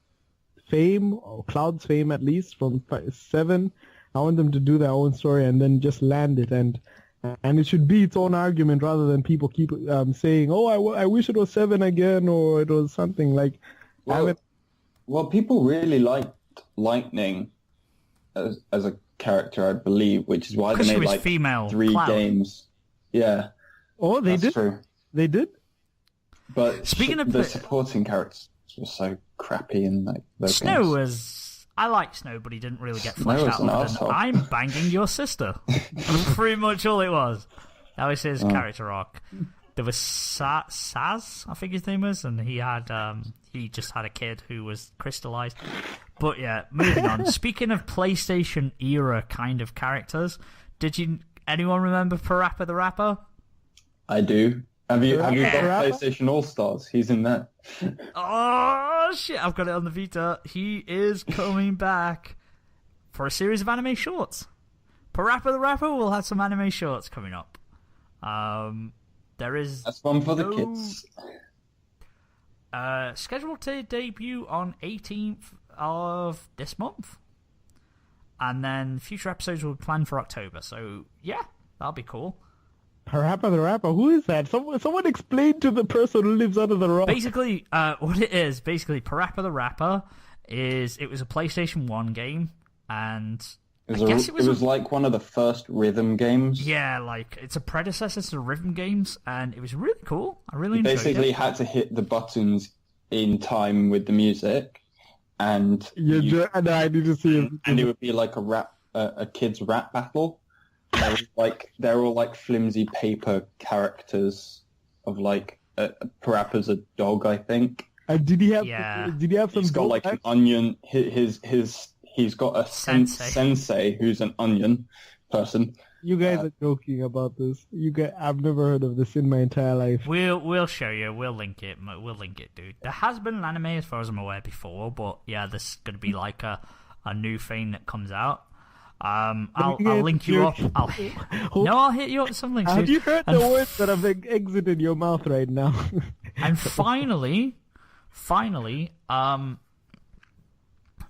fame, or Cloud's fame at least, from 7. I want them to do their own story and then just land it, and it should be its own argument rather than people keep saying, I wish it was 7 again, or it was something like... Well, people really liked Lightning as a character, I believe, which is why they made like female 3 Cloud. Games. Yeah. Oh, they did? True. They did? But speaking of the supporting characters were so crappy in like those Snow games. was... I like Snow, but he didn't really get fleshed out other than, I'm banging your sister. That's pretty much all it was. That was his character arc. There was Saz, I think his name was, and he just had a kid who was crystallized. But yeah, moving on. Speaking of PlayStation era kind of characters, anyone remember Parappa the Rapper? I do. Have you got PlayStation All Stars? He's in that. Oh shit! I've got it on the Vita. He is coming back for a series of anime shorts. Parappa the Rapper will have some anime shorts coming up. That's one for the kids. Scheduled to debut on 18th of this month, and then future episodes will be planned for October. So yeah, that'll be cool. Parappa the Rapper? Who is that? Someone explain to the person who lives under the rock. Basically, what it is, Parappa the Rapper it was a PlayStation 1 game and It I guess it was like one of the first rhythm games. Yeah, like it's a predecessor to rhythm games, and it was really cool. I really You enjoyed basically it. had to hit the buttons in time with the music, and And I need to see it. and it would be like a kids rap battle. They're all like flimsy paper characters of like Parappa's a dog, I think. Did he have? Yeah. Did he have some? He's got like an onion. He's got a sensei who's an onion person. You guys are joking about this. I've never heard of this in my entire life. We'll show you. We'll link it. We'll link it, dude. There has been an anime, as far as I'm aware, before, but yeah, this is gonna be like a new thing that comes out. I'll link you up. I'll hit you up with some links. Have you heard the words that have exited your mouth right now? And finally,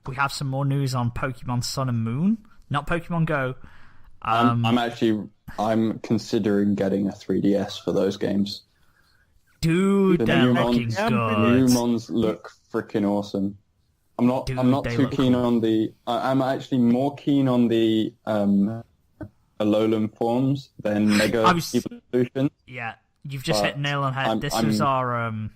we have some more news on Pokemon Sun and Moon, not Pokemon Go. I'm considering getting a 3DS for those games. Dude, they're looking good. The new mons look freaking awesome. I'm not too keen on the. I'm actually more keen on the Alolan forms than Mega Evolution. Yeah, you've just hit nail on head. This was our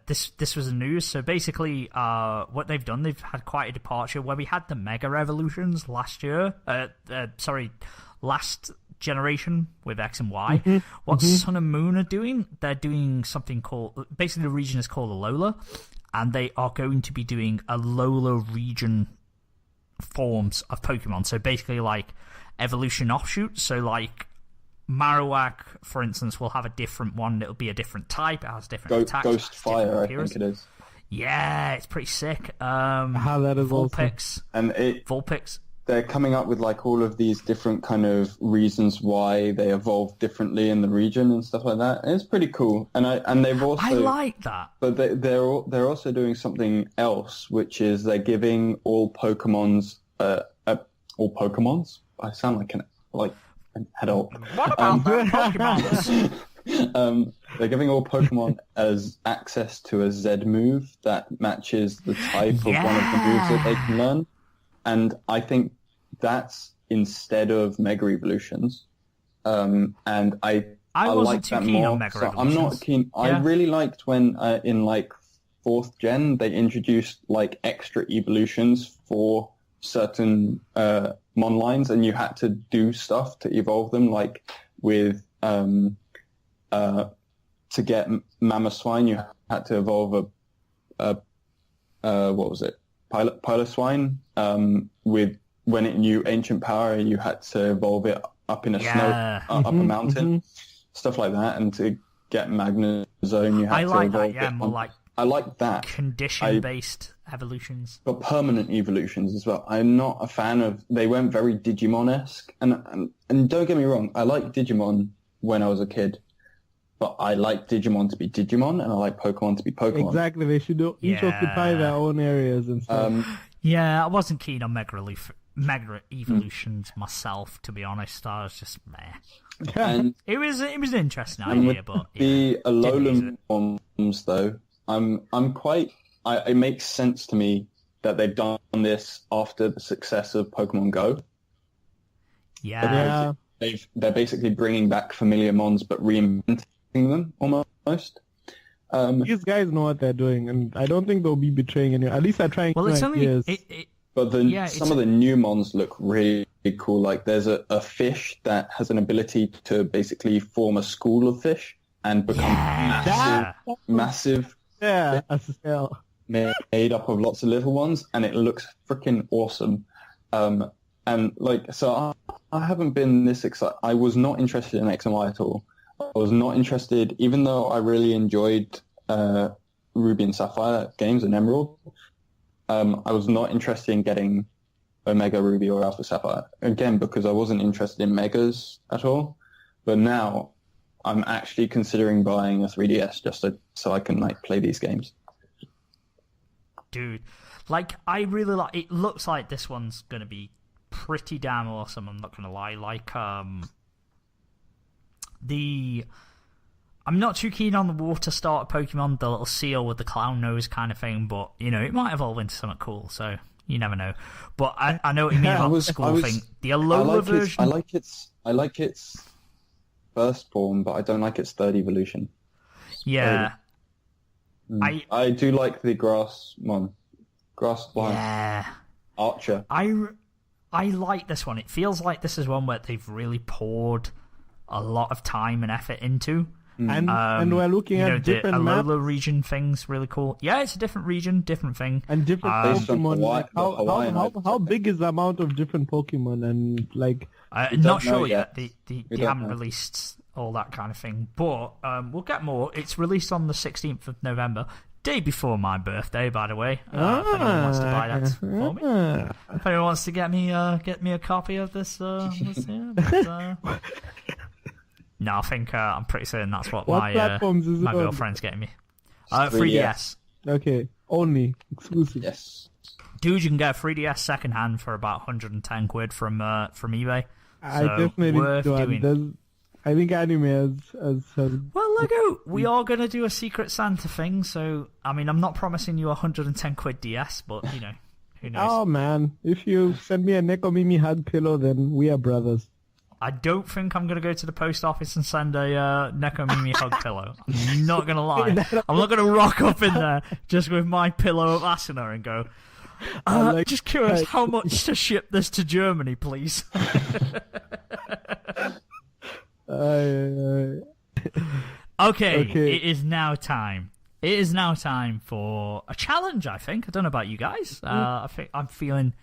this was the news. So basically, what they've done, they've had quite a departure where we had the Mega Evolutions last year. Last generation with X and Y. Mm-hmm. What Sun and Moon are doing, they're doing something called, basically the region is called Alola, and they are going to be doing Alola region forms of Pokemon. So basically like evolution offshoots. So like Marowak, for instance, will have a different one. It'll be a different type. It has different attacks. Ghost Fire, I think it is. Yeah, it's pretty sick. How that is Vulpix. And Vulpix. They're coming up with like all of these different kind of reasons why they evolve differently in the region and stuff like that. And it's pretty cool. And they've also I like that. But they're also doing something else, which is they're giving all Pokemons all Pokemons. I sound like an adult. What about Pokemons? They're giving all Pokemon as access to a Z move that matches the type of one of the moves that they can learn. And I think that's instead of Mega Evolutions. And I wasn't like too that keen more. on Mega So Evolutions. I'm not keen. Yeah. I really liked when in like 4th gen they introduced like extra evolutions for certain mon lines, and you had to do stuff to evolve them, like with to get Mamoswine you had to evolve a what was it, Piloswine, with when it knew ancient power you had to evolve it up in a snow up a mountain, stuff like that, and to get Magnezone you had to evolve it more like I like that. Condition-based evolutions. But permanent evolutions as well. I'm not a fan of... They went very Digimon-esque. And don't get me wrong, I liked Digimon when I was a kid. But I like Digimon to be Digimon, and I like Pokemon to be Pokemon. Exactly. They should each occupy their own areas and stuff. Yeah, I wasn't keen on Mega Evolutions myself, to be honest. I was just meh. And it was an interesting idea, but... The Alolan forms, though... it makes sense to me that they've done this after the success of Pokemon Go. Yeah. They're basically bringing back familiar mons but reinventing them almost. These guys know what they're doing, and I don't think they'll be betraying anyone. At least they're trying well, it's only, ideas. But some of the new mons look really cool. Like there's a fish that has an ability to basically form a school of fish and become massive. Yeah, as hell. Made up of lots of little ones, and it looks freaking awesome. And like, so I haven't been this excited. I was not interested in X and Y at all. I was not interested, even though I really enjoyed Ruby and Sapphire games and Emerald. I was not interested in getting Omega Ruby or Alpha Sapphire again because I wasn't interested in Megas at all. But now I'm actually considering buying a 3DS just so I can like play these games. Dude, like I really like. It looks like this one's gonna be pretty damn awesome. I'm not gonna lie. Like I'm not too keen on the water starter Pokemon, the little seal with the clown nose kind of thing, but you know it might evolve into something cool. So You never know. But I know what you mean about the school thing. The I Alola version. I like its first form, but I don't like its third evolution. Yeah. I do like the grass one. Grass one. Yeah. Archer. I like this one. It feels like this is one where they've really poured a lot of time and effort into. And we're looking at different the Alola maps region thing's really cool. Yeah, it's a different region, different thing. and different Based on Pokemon. Hawaii, How big is the amount of different Pokemon? And like, Not know sure yet. yet. They We haven't don't know. released all that kind of thing. But we'll get more. It's released on the 16th of November. Day before my birthday, by the way. If anyone wants to buy that for me. If anyone wants to get me a copy of this, no, I think I'm pretty certain that's what What my platforms is it my on? girlfriend's getting me. 3DS. okay, only exclusive. Yes. Dude, you can get a 3DS secondhand for about 110 quid from eBay. I So, definitely worth do. doing. I think anime has Well, Lego, we are going to do a Secret Santa thing, so, I mean, I'm not promising you a 110 quid DS, but, who knows. Oh man, if you send me a Nekomimi hug pillow, then we are brothers. I don't think I'm going to go to the post office and send a Nekomimi hug pillow. I'm not going to lie. I'm not going to rock up in there just with my pillow of Asuna and go, just curious, how much to ship this to Germany, please? Okay, it is now time. It is now time for a challenge, I think. I don't know about you guys. I think I'm feeling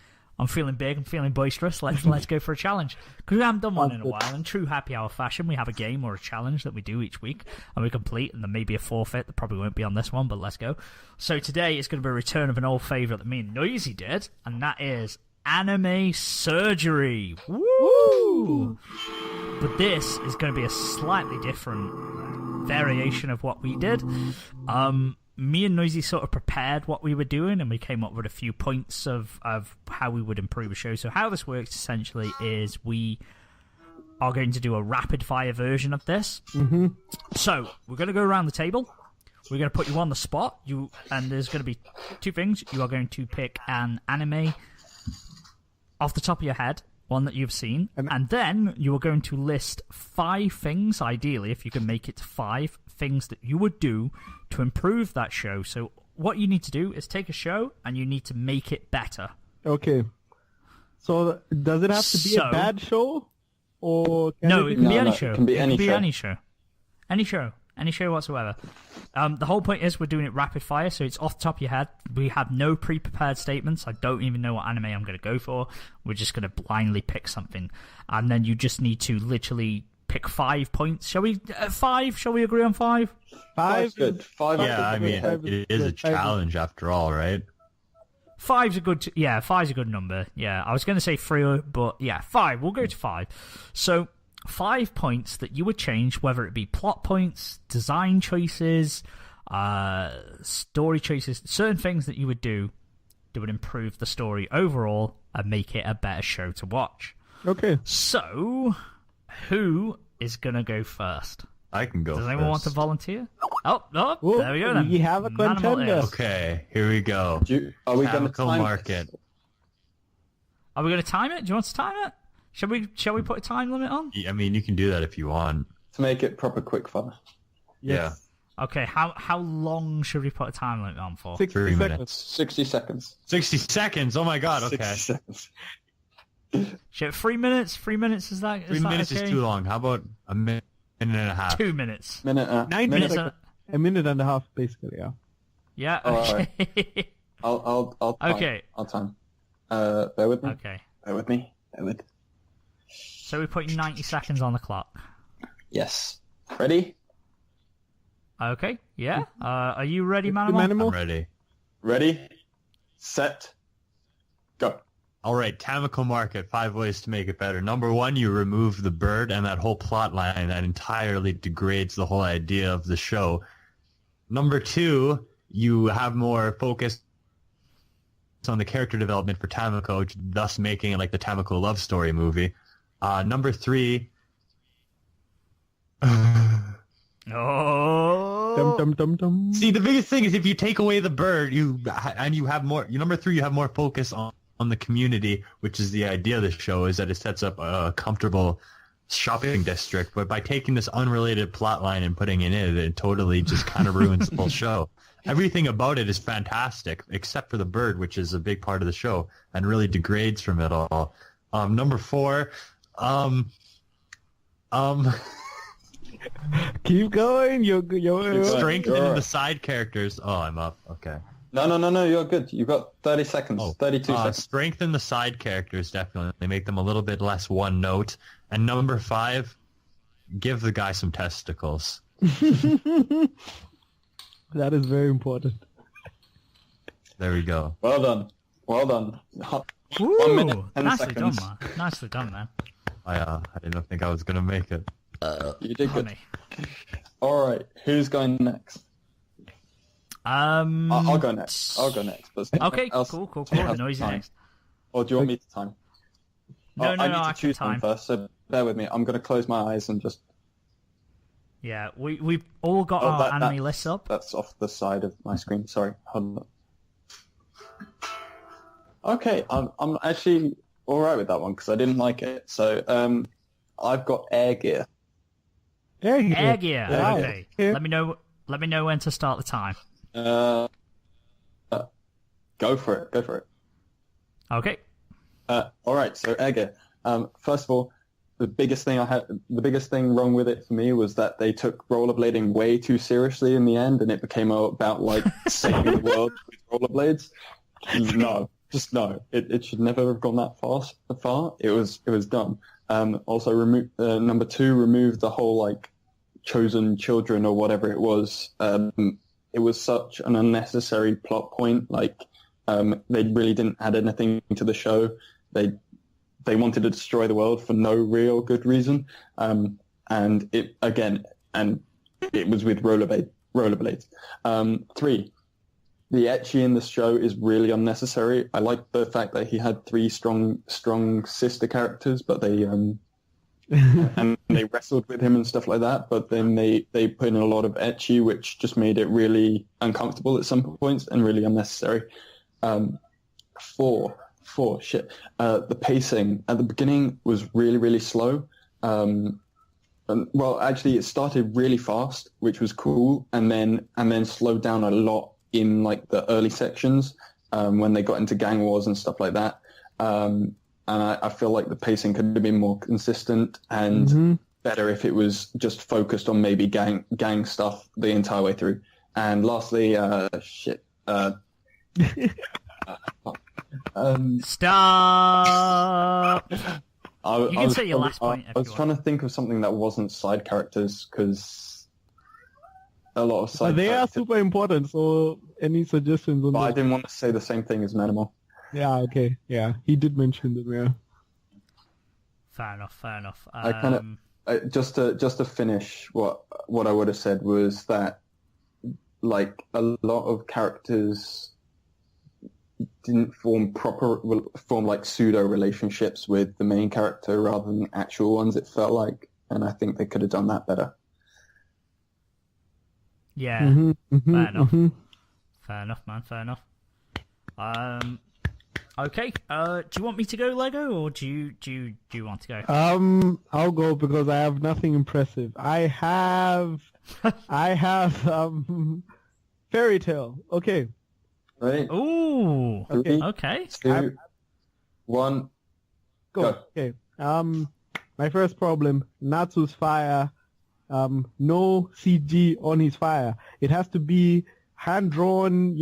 big. I'm feeling boisterous. Let's go for a challenge. Because we haven't done one in a while. In true happy hour fashion, we have a game or a challenge that we do each week, and we complete, and there may be a forfeit that probably won't be on this one, but let's go. So today is going to be a return of an old favourite that me and Noisy did, and that is Anime Surgery. Woo! But this is going to be a slightly different variation of what we did. Me and Noisy sort of prepared what we were doing, and we came up with a few points of how we would improve a show. So how this works essentially is we are going to do a rapid fire version of this. Mm-hmm. So we're going to go around the table. We're going to put you on the spot. And there's going to be two things. You are going to pick an anime off the top of your head, one that you've seen, and then you are going to list 5 things, ideally, if you can make it 5 things that you would do to improve that show. So what you need to do is take a show and you need to make it better. Okay. So does it have to be a bad show, or can no? It can be any No, show. it can be any show. Any show. Any show whatsoever. The whole point is we're doing it rapid fire, so it's off the top of your head. We have no pre-prepared statements. I don't even know what anime I'm going to go for. We're just going to blindly pick something. And then you just need to literally pick 5 points. Shall we? 5? Shall we agree on 5? 5's good. 5 is Yeah, I mean, it is a challenge after all, right? 5's a good. 5's a good number. Yeah, I was going to say 3, but yeah, 5. We'll go to 5. So 5 points that you would change, whether it be plot points, design choices, story choices, certain things that you would do that would improve the story overall and make it a better show to watch. Okay. So, who is going to go first? I can go Does first. anyone want to volunteer? Oh, Ooh, there we go then. we have a Manimal contender. is. Okay, here we go. Are we going to Tamako time Market. this? Are we going to time it? Do you want to time it? Shall we put a time limit on? I mean, you can do that if you want. To make it proper quick fire? Yeah. Okay, how long should we put a time limit on for? 60 3 seconds. minutes. 60 seconds. 60 seconds. Oh my god, okay. 60 seconds. Should 3 minutes? 3 minutes is that? 3 minutes okay? is too long. How about a minute and a half? 2 minutes. Minute. 9 Minutes. minutes. A minute and a half, basically. Yeah. Yeah. All Okay. I'll time. Okay. I'll time. Bear with me. Okay. Bear with me. Bear with. So we put 90 seconds on the clock. Yes. Ready? Okay. Yeah. Are you ready, Manimal? Manimal? I'm ready. Ready? Set. Go. All right, Tamako Market, 5 ways to make it better. Number 1, you remove the bird and that whole plot line that entirely degrades the whole idea of the show. Number 2, you have more focus on the character development for Tamako, thus making it like the Tamako love story movie. Number 3... Oh. Dum dum dum dum. See, the biggest thing is if you take away the bird, you have more. Number 3, you have more focus on the community, which is the idea of the show, is that it sets up a comfortable shopping district. But by taking this unrelated plot line and putting it in, it totally just kind of ruins the whole show. Everything about it is fantastic, except for the bird, which is a big part of the show, and really degrades from it all. Number 4, keep going. You're strengthening the side characters. Oh, I'm up. Okay. No, you're good. You've got 30 seconds, 32 seconds. Strengthen the side characters, definitely. They make them a little bit less one note. And number 5, give the guy some testicles. That is very important. There we go. Well done. 1 minute, 10 nicely seconds. done, man. Nicely done, man. I didn't think I was going to make it. You did good. Honey. All right, who's going next? I'll go next. But Okay, else cool. has The noisy time. next. Or do you want me to time? No, I need I to can choose one time. first, so bear with me. I'm going to close my eyes and just... Yeah, we've all got Oh, our that- anime that- lists up. That's off the side of my screen. Sorry. Hold on. Okay, I'm actually all right with that one because I didn't like it. So I've got Air Gear. Air gear. Wow. Okay. Yeah. Let me know when to start the time. Go for it. Okay. All right, so Air Gear. First of all, the biggest thing wrong with it for me was that they took rollerblading way too seriously in the end, and it became about like saving the world with rollerblades. No, just no. It should never have gone that far. It was dumb. Also, number 2, remove the whole like chosen children or whatever it was. It was such an unnecessary plot point. Like they really didn't add anything to the show. They wanted to destroy the world for no real good reason. And it was with rollerblades. 3, the ecchi in this show is really unnecessary. I like the fact that he had 3 strong sister characters, but they and they wrestled with him and stuff like that. But then they put in a lot of ecchi, which just made it really uncomfortable at some points and really unnecessary. 4. The pacing at the beginning was really, really slow. Well, actually, it started really fast, which was cool, and then slowed down a lot in like the early sections when they got into gang wars and stuff like that. And I feel like the pacing could have been more consistent and better if it was just focused on maybe gang stuff the entire way through. And lastly, Stop. You can say your last point. I was trying to think of something that wasn't side characters because a lot of side They are characters. super important, so any suggestions on But I that? didn't want to say the same thing as Manimal. Yeah, okay. Yeah, he did mention them, yeah. Fair enough. I kind of just to finish what I would have said was that like a lot of characters didn't form like pseudo relationships with the main character rather than actual ones. It felt like, and I think they could have done that better. Yeah. Fair enough. Fair enough, man. Fair enough. Okay. Do you want me to go, Lego, or do you want to go? I'll go because I have nothing impressive. I have Fairy Tale. Okay. Right? Ooh. Okay. Okay. 2, 1, Go. Okay. My first problem, Natsu's fire. No CG on his fire. It has to be hand drawn,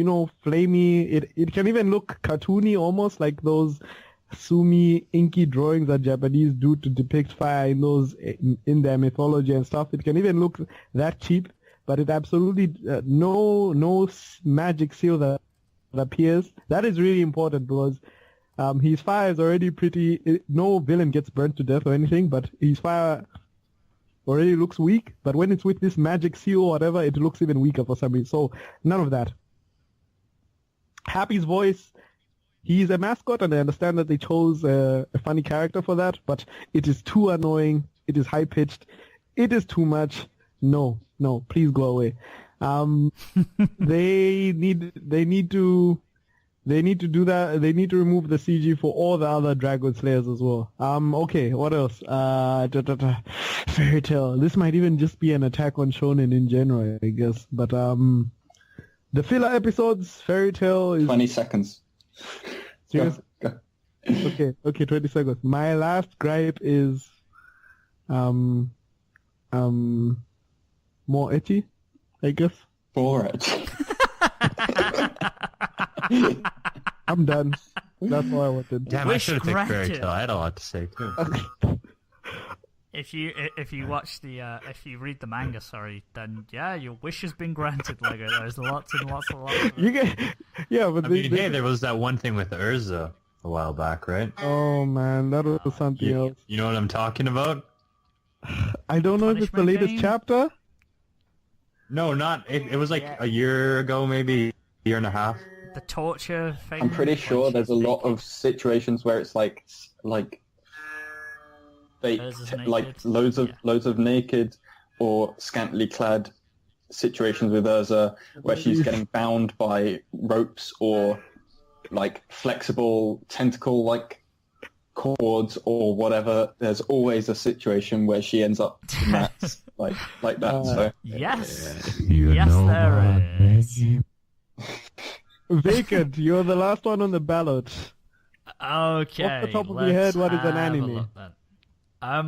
flamey. It can even look cartoony, almost like those sumi inky drawings that Japanese do to depict fire in their mythology and stuff. It can even look that cheap, but it absolutely no magic seal that appears. That is really important because his fire is already pretty. No villain gets burnt to death or anything, but his fire already looks weak. But when it's with this magic seal or whatever, it looks even weaker for some reason. So none of that. Happy's voice. He's a mascot, and I understand that they chose a funny character for that, but it is too annoying. It is high-pitched. It is too much. No, please go away. They need to do that. They need to remove the CG for all the other Dragon Slayers as well. Okay, what else? Fairy Tail. This might even just be an attack on Shonen in general, I guess. But the filler episodes, Fairy Tail is 20 seconds. Serious? Go. Okay, 20 seconds. My last gripe is more ecchi, I guess. For it. I'm done. That's all I wanted. Damn, I Wish should have picked Fairy granted. Tail. I had a lot to say too. If you watch if you read the manga, then yeah, your wish has been granted. Like there's lots and lots and lots. You get, yeah, but I mean, hey, there was that one thing with Urza a while back, right? oh man, that was something else. You know what I'm talking about? I don't know if it's the Punishment latest game? chapter. No, not. It was like a year ago, maybe a year and a half. The torture thing. I'm pretty sure there's a lot of situations where it's like they Urza's like naked. loads of naked or scantily clad situations with Urza where she's getting bound by ropes or like flexible tentacle like cords or whatever. There's always a situation where she ends up in that like that. So Yes. You Yes, know there my is. name. Vacant, you're the last one on the ballot. Okay. Off the top of your let's head, what is an have a anime? look then.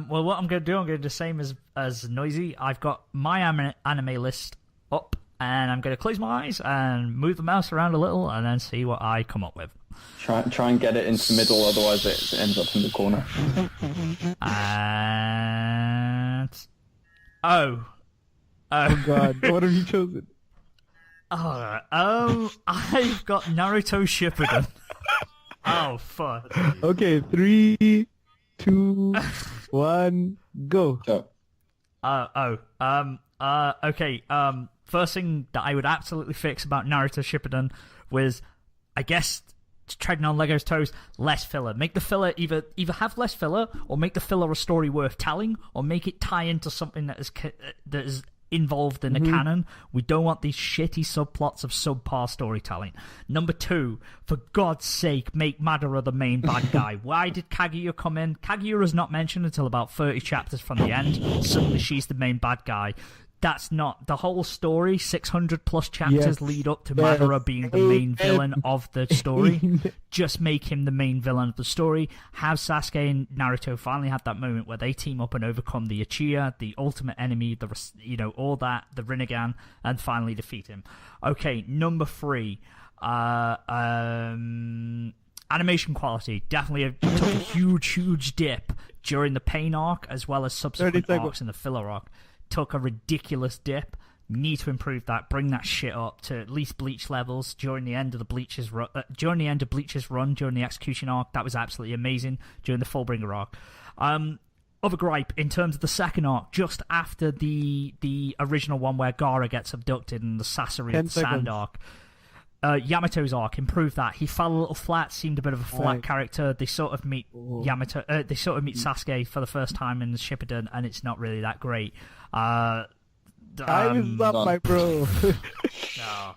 Well, what I'm going to do, I'm going to do the same as Noisy. I've got my anime list up, and I'm going to close my eyes and move the mouse around a little, and then see what I come up with. try and get it into the middle, otherwise it ends up in the corner. And Oh god, what have you chosen? I've got Naruto Shippuden. Oh fuck. Okay, 3, 2, 1, go. So, Okay. First thing that I would absolutely fix about Naruto Shippuden was, I guess, treading on Lego's toes, less filler. Make the filler either have less filler, or make the filler a story worth telling, or make it tie into something that is involved in the canon. We don't want these shitty subplots of subpar storytelling. Number 2, for God's sake, make Madara the main bad guy. Why did Kaguya come in? Kaguya is not mentioned until about 30 chapters from the end. Suddenly she's the main bad guy. That's not the whole story. 600 plus chapters Yes. lead up to Madara being the main villain of the story. Just make him the main villain of the story. Have Sasuke and Naruto finally have that moment where they team up and overcome the Uchiha, the ultimate enemy, all that, the Rinnegan, and finally defeat him. Okay, number 3. Animation quality definitely took a huge dip during the Pain arc, as well as subsequent 30 seconds. arcs in the filler arc. Took a ridiculous dip. Need to improve that. Bring that shit up to at least Bleach levels during the end of the Bleach's run. During the end of Bleach's run, during the Execution arc, that was absolutely amazing. During the Fullbringer arc, other gripe in terms of the second arc, just after the original one where Gaara gets abducted and the Sasori 10 of the Sand seconds. arc. Yamato's arc, improve that. He fell a little flat, seemed a bit of a flat Right. character. They sort of meet they sort of meet Sasuke for the first time in the Shippuden, and it's not really that great. Time is up, done. my bro. No.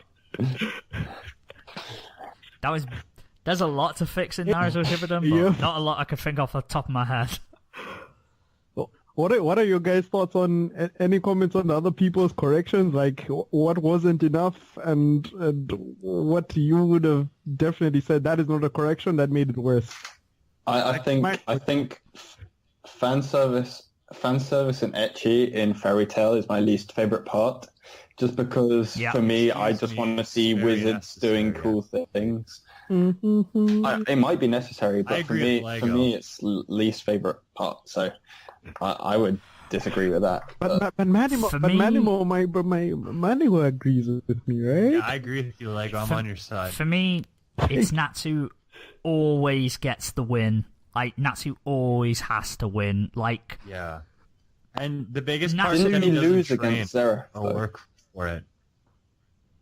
There's a lot to fix in Naruto Shippuden, but Yeah. not a lot I could think off the top of my head. What are your guys' thoughts on any comments on the other people's corrections? Like what wasn't enough, and what you would have definitely said that is not a correction that made it worse. I think fan service and ecchi in Fairy Tail is my least favorite part, just because Yeah. for me, I Excuse just me, want to it's see very wizards doing necessary. cool things. Mm-hmm. It might be necessary, I but for agree me, with for Lego. me, it's least favorite part. So I would disagree with that. But Manimal, For but me- Manimal agrees with me, right? Yeah, I agree with you, Lego. I'm on your side. For me, it's Natsu always gets the win. Like, Natsu always has to win. Like, Yeah. And the biggest Not- part is Didn't that he he doesn't lose train against Zera? or work for it.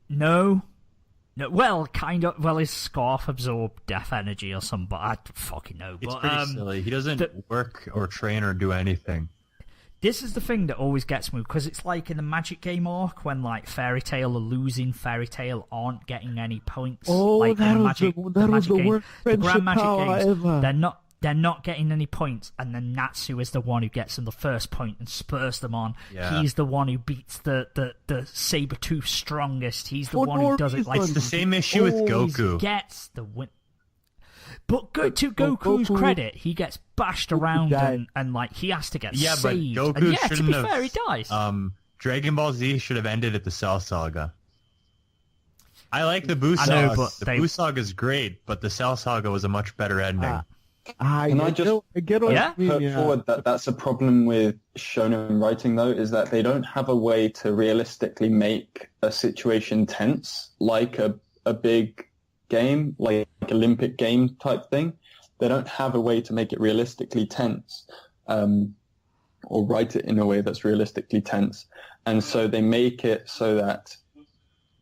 no, well, kind of. Well, his scarf absorbed death energy or something, but I don't fucking know. It's But pretty silly. He doesn't the- work or train or do anything. This is the thing that always gets me, because it's like in the Magic Game arc when like Fairy Tail are losing, Fairy Tail aren't getting any points. Oh, like, that was Magic, the worst the friendship Grand Magic power games, ever. they're not getting any points, and then Natsu is the one who gets them the first point and spurs them on. Yeah. He's the one who beats the Sabertooth strongest. He's the one who does it like It's the same issue with always Goku. Gets the win. But to Goku's credit, he gets bashed around and like he has to get saved. But Goku and yeah, shouldn't to be have. fair, he dies. Dragon Ball Z should have ended at the Cell Saga. I like the Buu I Saga. know, but The Buu Saga is great, but the Cell Saga was a much better ending. I get what Yeah? you mean, Put forward that that's a problem with shonen writing, though, is that they don't have a way to realistically make a situation tense, like a big game, like Olympic Games type thing. They don't have a way to make it realistically tense, or write it in a way that's realistically tense. And so they make it so that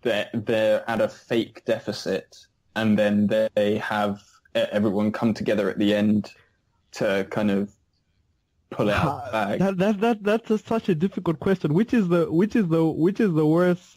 they're at a fake deficit, and then they have everyone come together at the end to kind of pull it out of the bag. That's such a difficult question. Which is the worst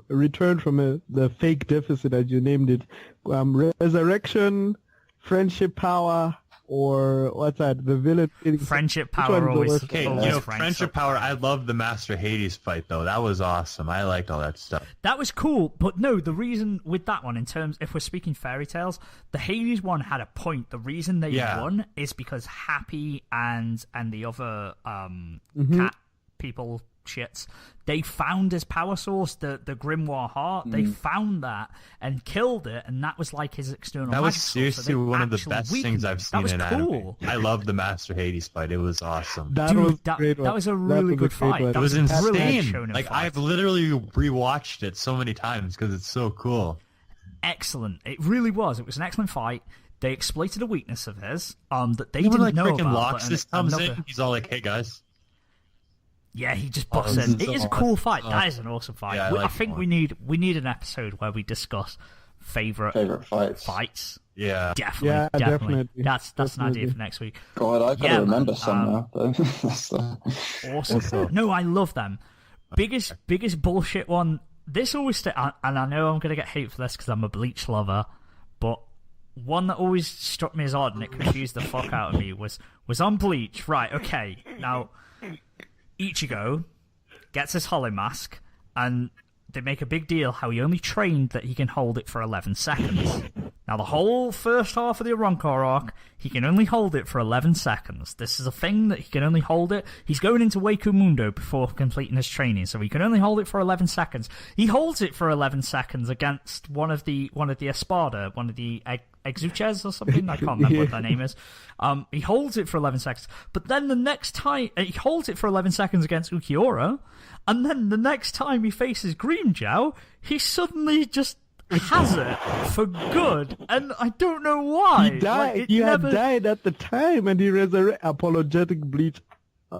return from the fake deficit, as you named it? Resurrection, friendship power, or what's that? The villain. Friendship power always. Okay, Friendship Power. I love the Master Hades fight though. That was awesome. I liked all that stuff. That was cool, but no, the reason with that one, in terms, if we're speaking fairy tales, the Hades one had a point. The reason they won is because Happy and the other cat people shits, they found his power source, the Grimoire Heart. They found that and killed it, and that was like his external. That was magic seriously source, so one of the best things I've seen in cool. anime. I love the Master Hades fight. It was awesome. That was a really good fight. It was insane. Like fight. I've literally rewatched it so many times because it's so cool. Excellent. It really was. It was an excellent fight. They exploited a weakness of his that they didn't know freaking about. Loxus comes in. He's all like, "Hey guys." Yeah, he just busts in. It is a cool fight. That is an awesome fight. Yeah, I think we need an episode where we discuss favorite fights. Yeah, definitely. That's an idea for next week. God, I've got to remember some now. Though. Awesome. No, I love them. Biggest bullshit one. This always and I know I'm gonna get hate for this because I'm a Bleach lover, but one that always struck me as odd and it confused the fuck out of me was on Bleach. Right? Okay, now. Ichigo gets his hollow mask, and they make a big deal how he only trained that he can hold it for 11 seconds. Now, the whole first half of the Arrancar arc, he can only hold it for 11 seconds. This is a thing that he can only hold it. He's going into Waku Mundo before completing his training, so he can only hold it for 11 seconds. He holds it for 11 seconds against one of the Espada, one of the Exuches or something. I can't remember what their name is. He holds it for 11 seconds, but then the next time he holds it for 11 seconds against Ukiura, and then the next time he faces Grimmjow, he suddenly just has it for good, and I don't know why. He died. Like, had died at the time, and he apologetic Bleach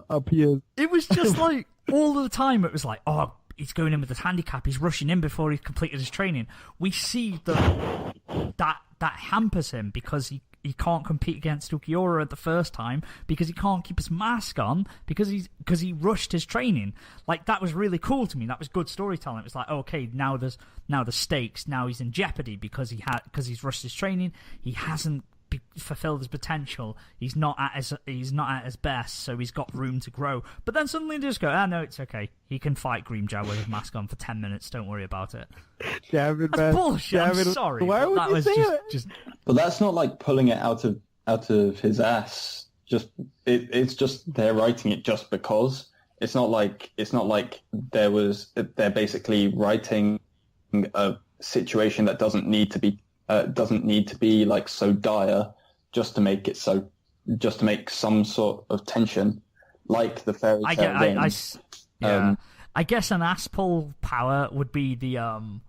appears. It was just like all of the time. It was like, oh, he's going in with his handicap. He's rushing in before he's completed his training. We see that hampers him because he can't compete against Ukiura the first time because he can't keep his mask on because he rushed his training. Like, that was really cool to me. That was good storytelling. It was like, okay, now there's stakes. Now he's in jeopardy because he's rushed his training. He hasn't fulfilled his potential. He's not at his best, so he's got room to grow. But then suddenly they just go, no, it's okay. He can fight Grimmjow with his mask on for 10 minutes. Don't worry about it. Damn it, That's man. bullshit. Damn I'm it. sorry. Why would you say it? Just... But that's not like pulling it out of his ass. It's just they're writing it just because. It's not like they're basically writing a situation that doesn't need to be like so dire just to make some sort of tension, like the fairy tale. I guess an ass pull power would be the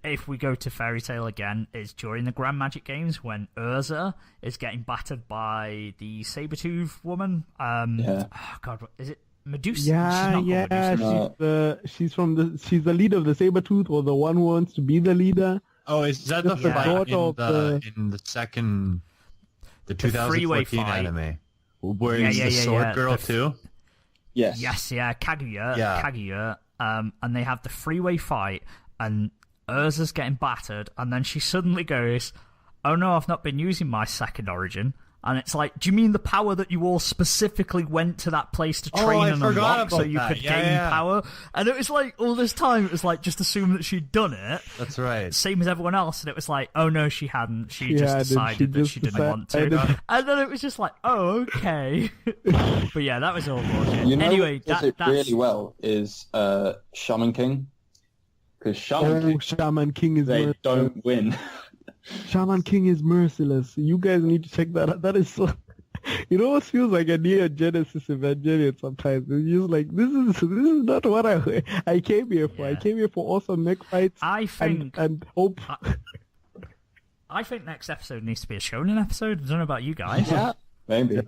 if we go to Fairy Tail again, is during the Grand Magic Games when Urza is getting battered by the Sabertooth woman. Oh God, what is it? Medusa? She's the leader of the Sabertooth, or the one who wants to be the leader. Oh, is that the fight in the second, the 2014 fight. anime, where he's the sword girl too? Yes. Yes, yeah, Kaguya. Yeah. Kaguya. And they have the freeway fight, and Urza's getting battered, and then she suddenly goes, "Oh no, I've not been using my second origin." And it's like, do you mean the power that you all specifically went to that place to train I and forgot unlock so about you that. could Yeah, gain yeah. power? And it was like, all this time, it was like, just assume that she'd done it. That's right. Same as everyone else. And it was like, oh no, she hadn't. She She just hadn't. decided She that just she didn't want decided. to. And then it was just like, oh, okay. But yeah, that was all bullshit. You know Anyway, what does it that's... really well is Shaman King. Because Shaman King, Shaman King is they merciless. don't win. Shaman King is merciless. You guys need to check that out. That is so... It almost feels like a Neon Genesis Evangelion sometimes. It's just like, this is not what I came here for. Yeah. I came here for awesome mech fights I think... and hope. I think next episode needs to be a shonen episode. I don't know about you guys. Yeah, maybe.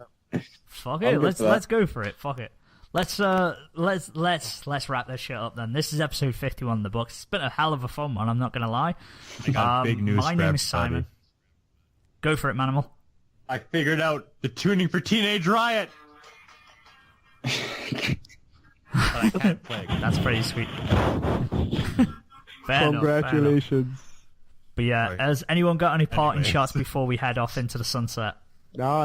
Fuck I'm it. good Let's for that. let's go for it. Fuck it. Let's wrap this shit up then. This is episode 51 of the books. It's been a hell of a fun one, I'm not gonna lie. I got big news My for name is everybody. Simon. Go for it, Manimal. I figured out the tuning for Teenage Riot. But I can't play. That's pretty sweet. Fair enough. Congratulations. But yeah, Sorry. has anyone got any parting Anyways. shots before we head off into the sunset?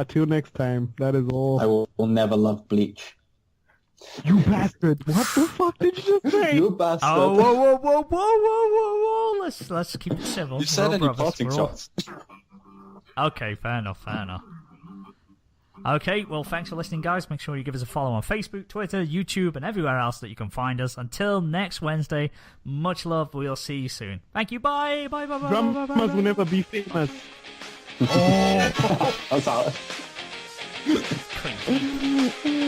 Till next time. That is all. I will never love Bleach. You bastard! What the fuck did you just say? You a bastard. Oh, whoa! Let's keep it civil. You said We're all any brothers. parting We're all- shots? Okay, fair enough. Okay, well, thanks for listening, guys. Make sure you give us a follow on Facebook, Twitter, YouTube, and everywhere else that you can find us. Until next Wednesday, much love. We'll see you soon. Thank you. Bye. Dramas will never be famous. That's how. Cringe.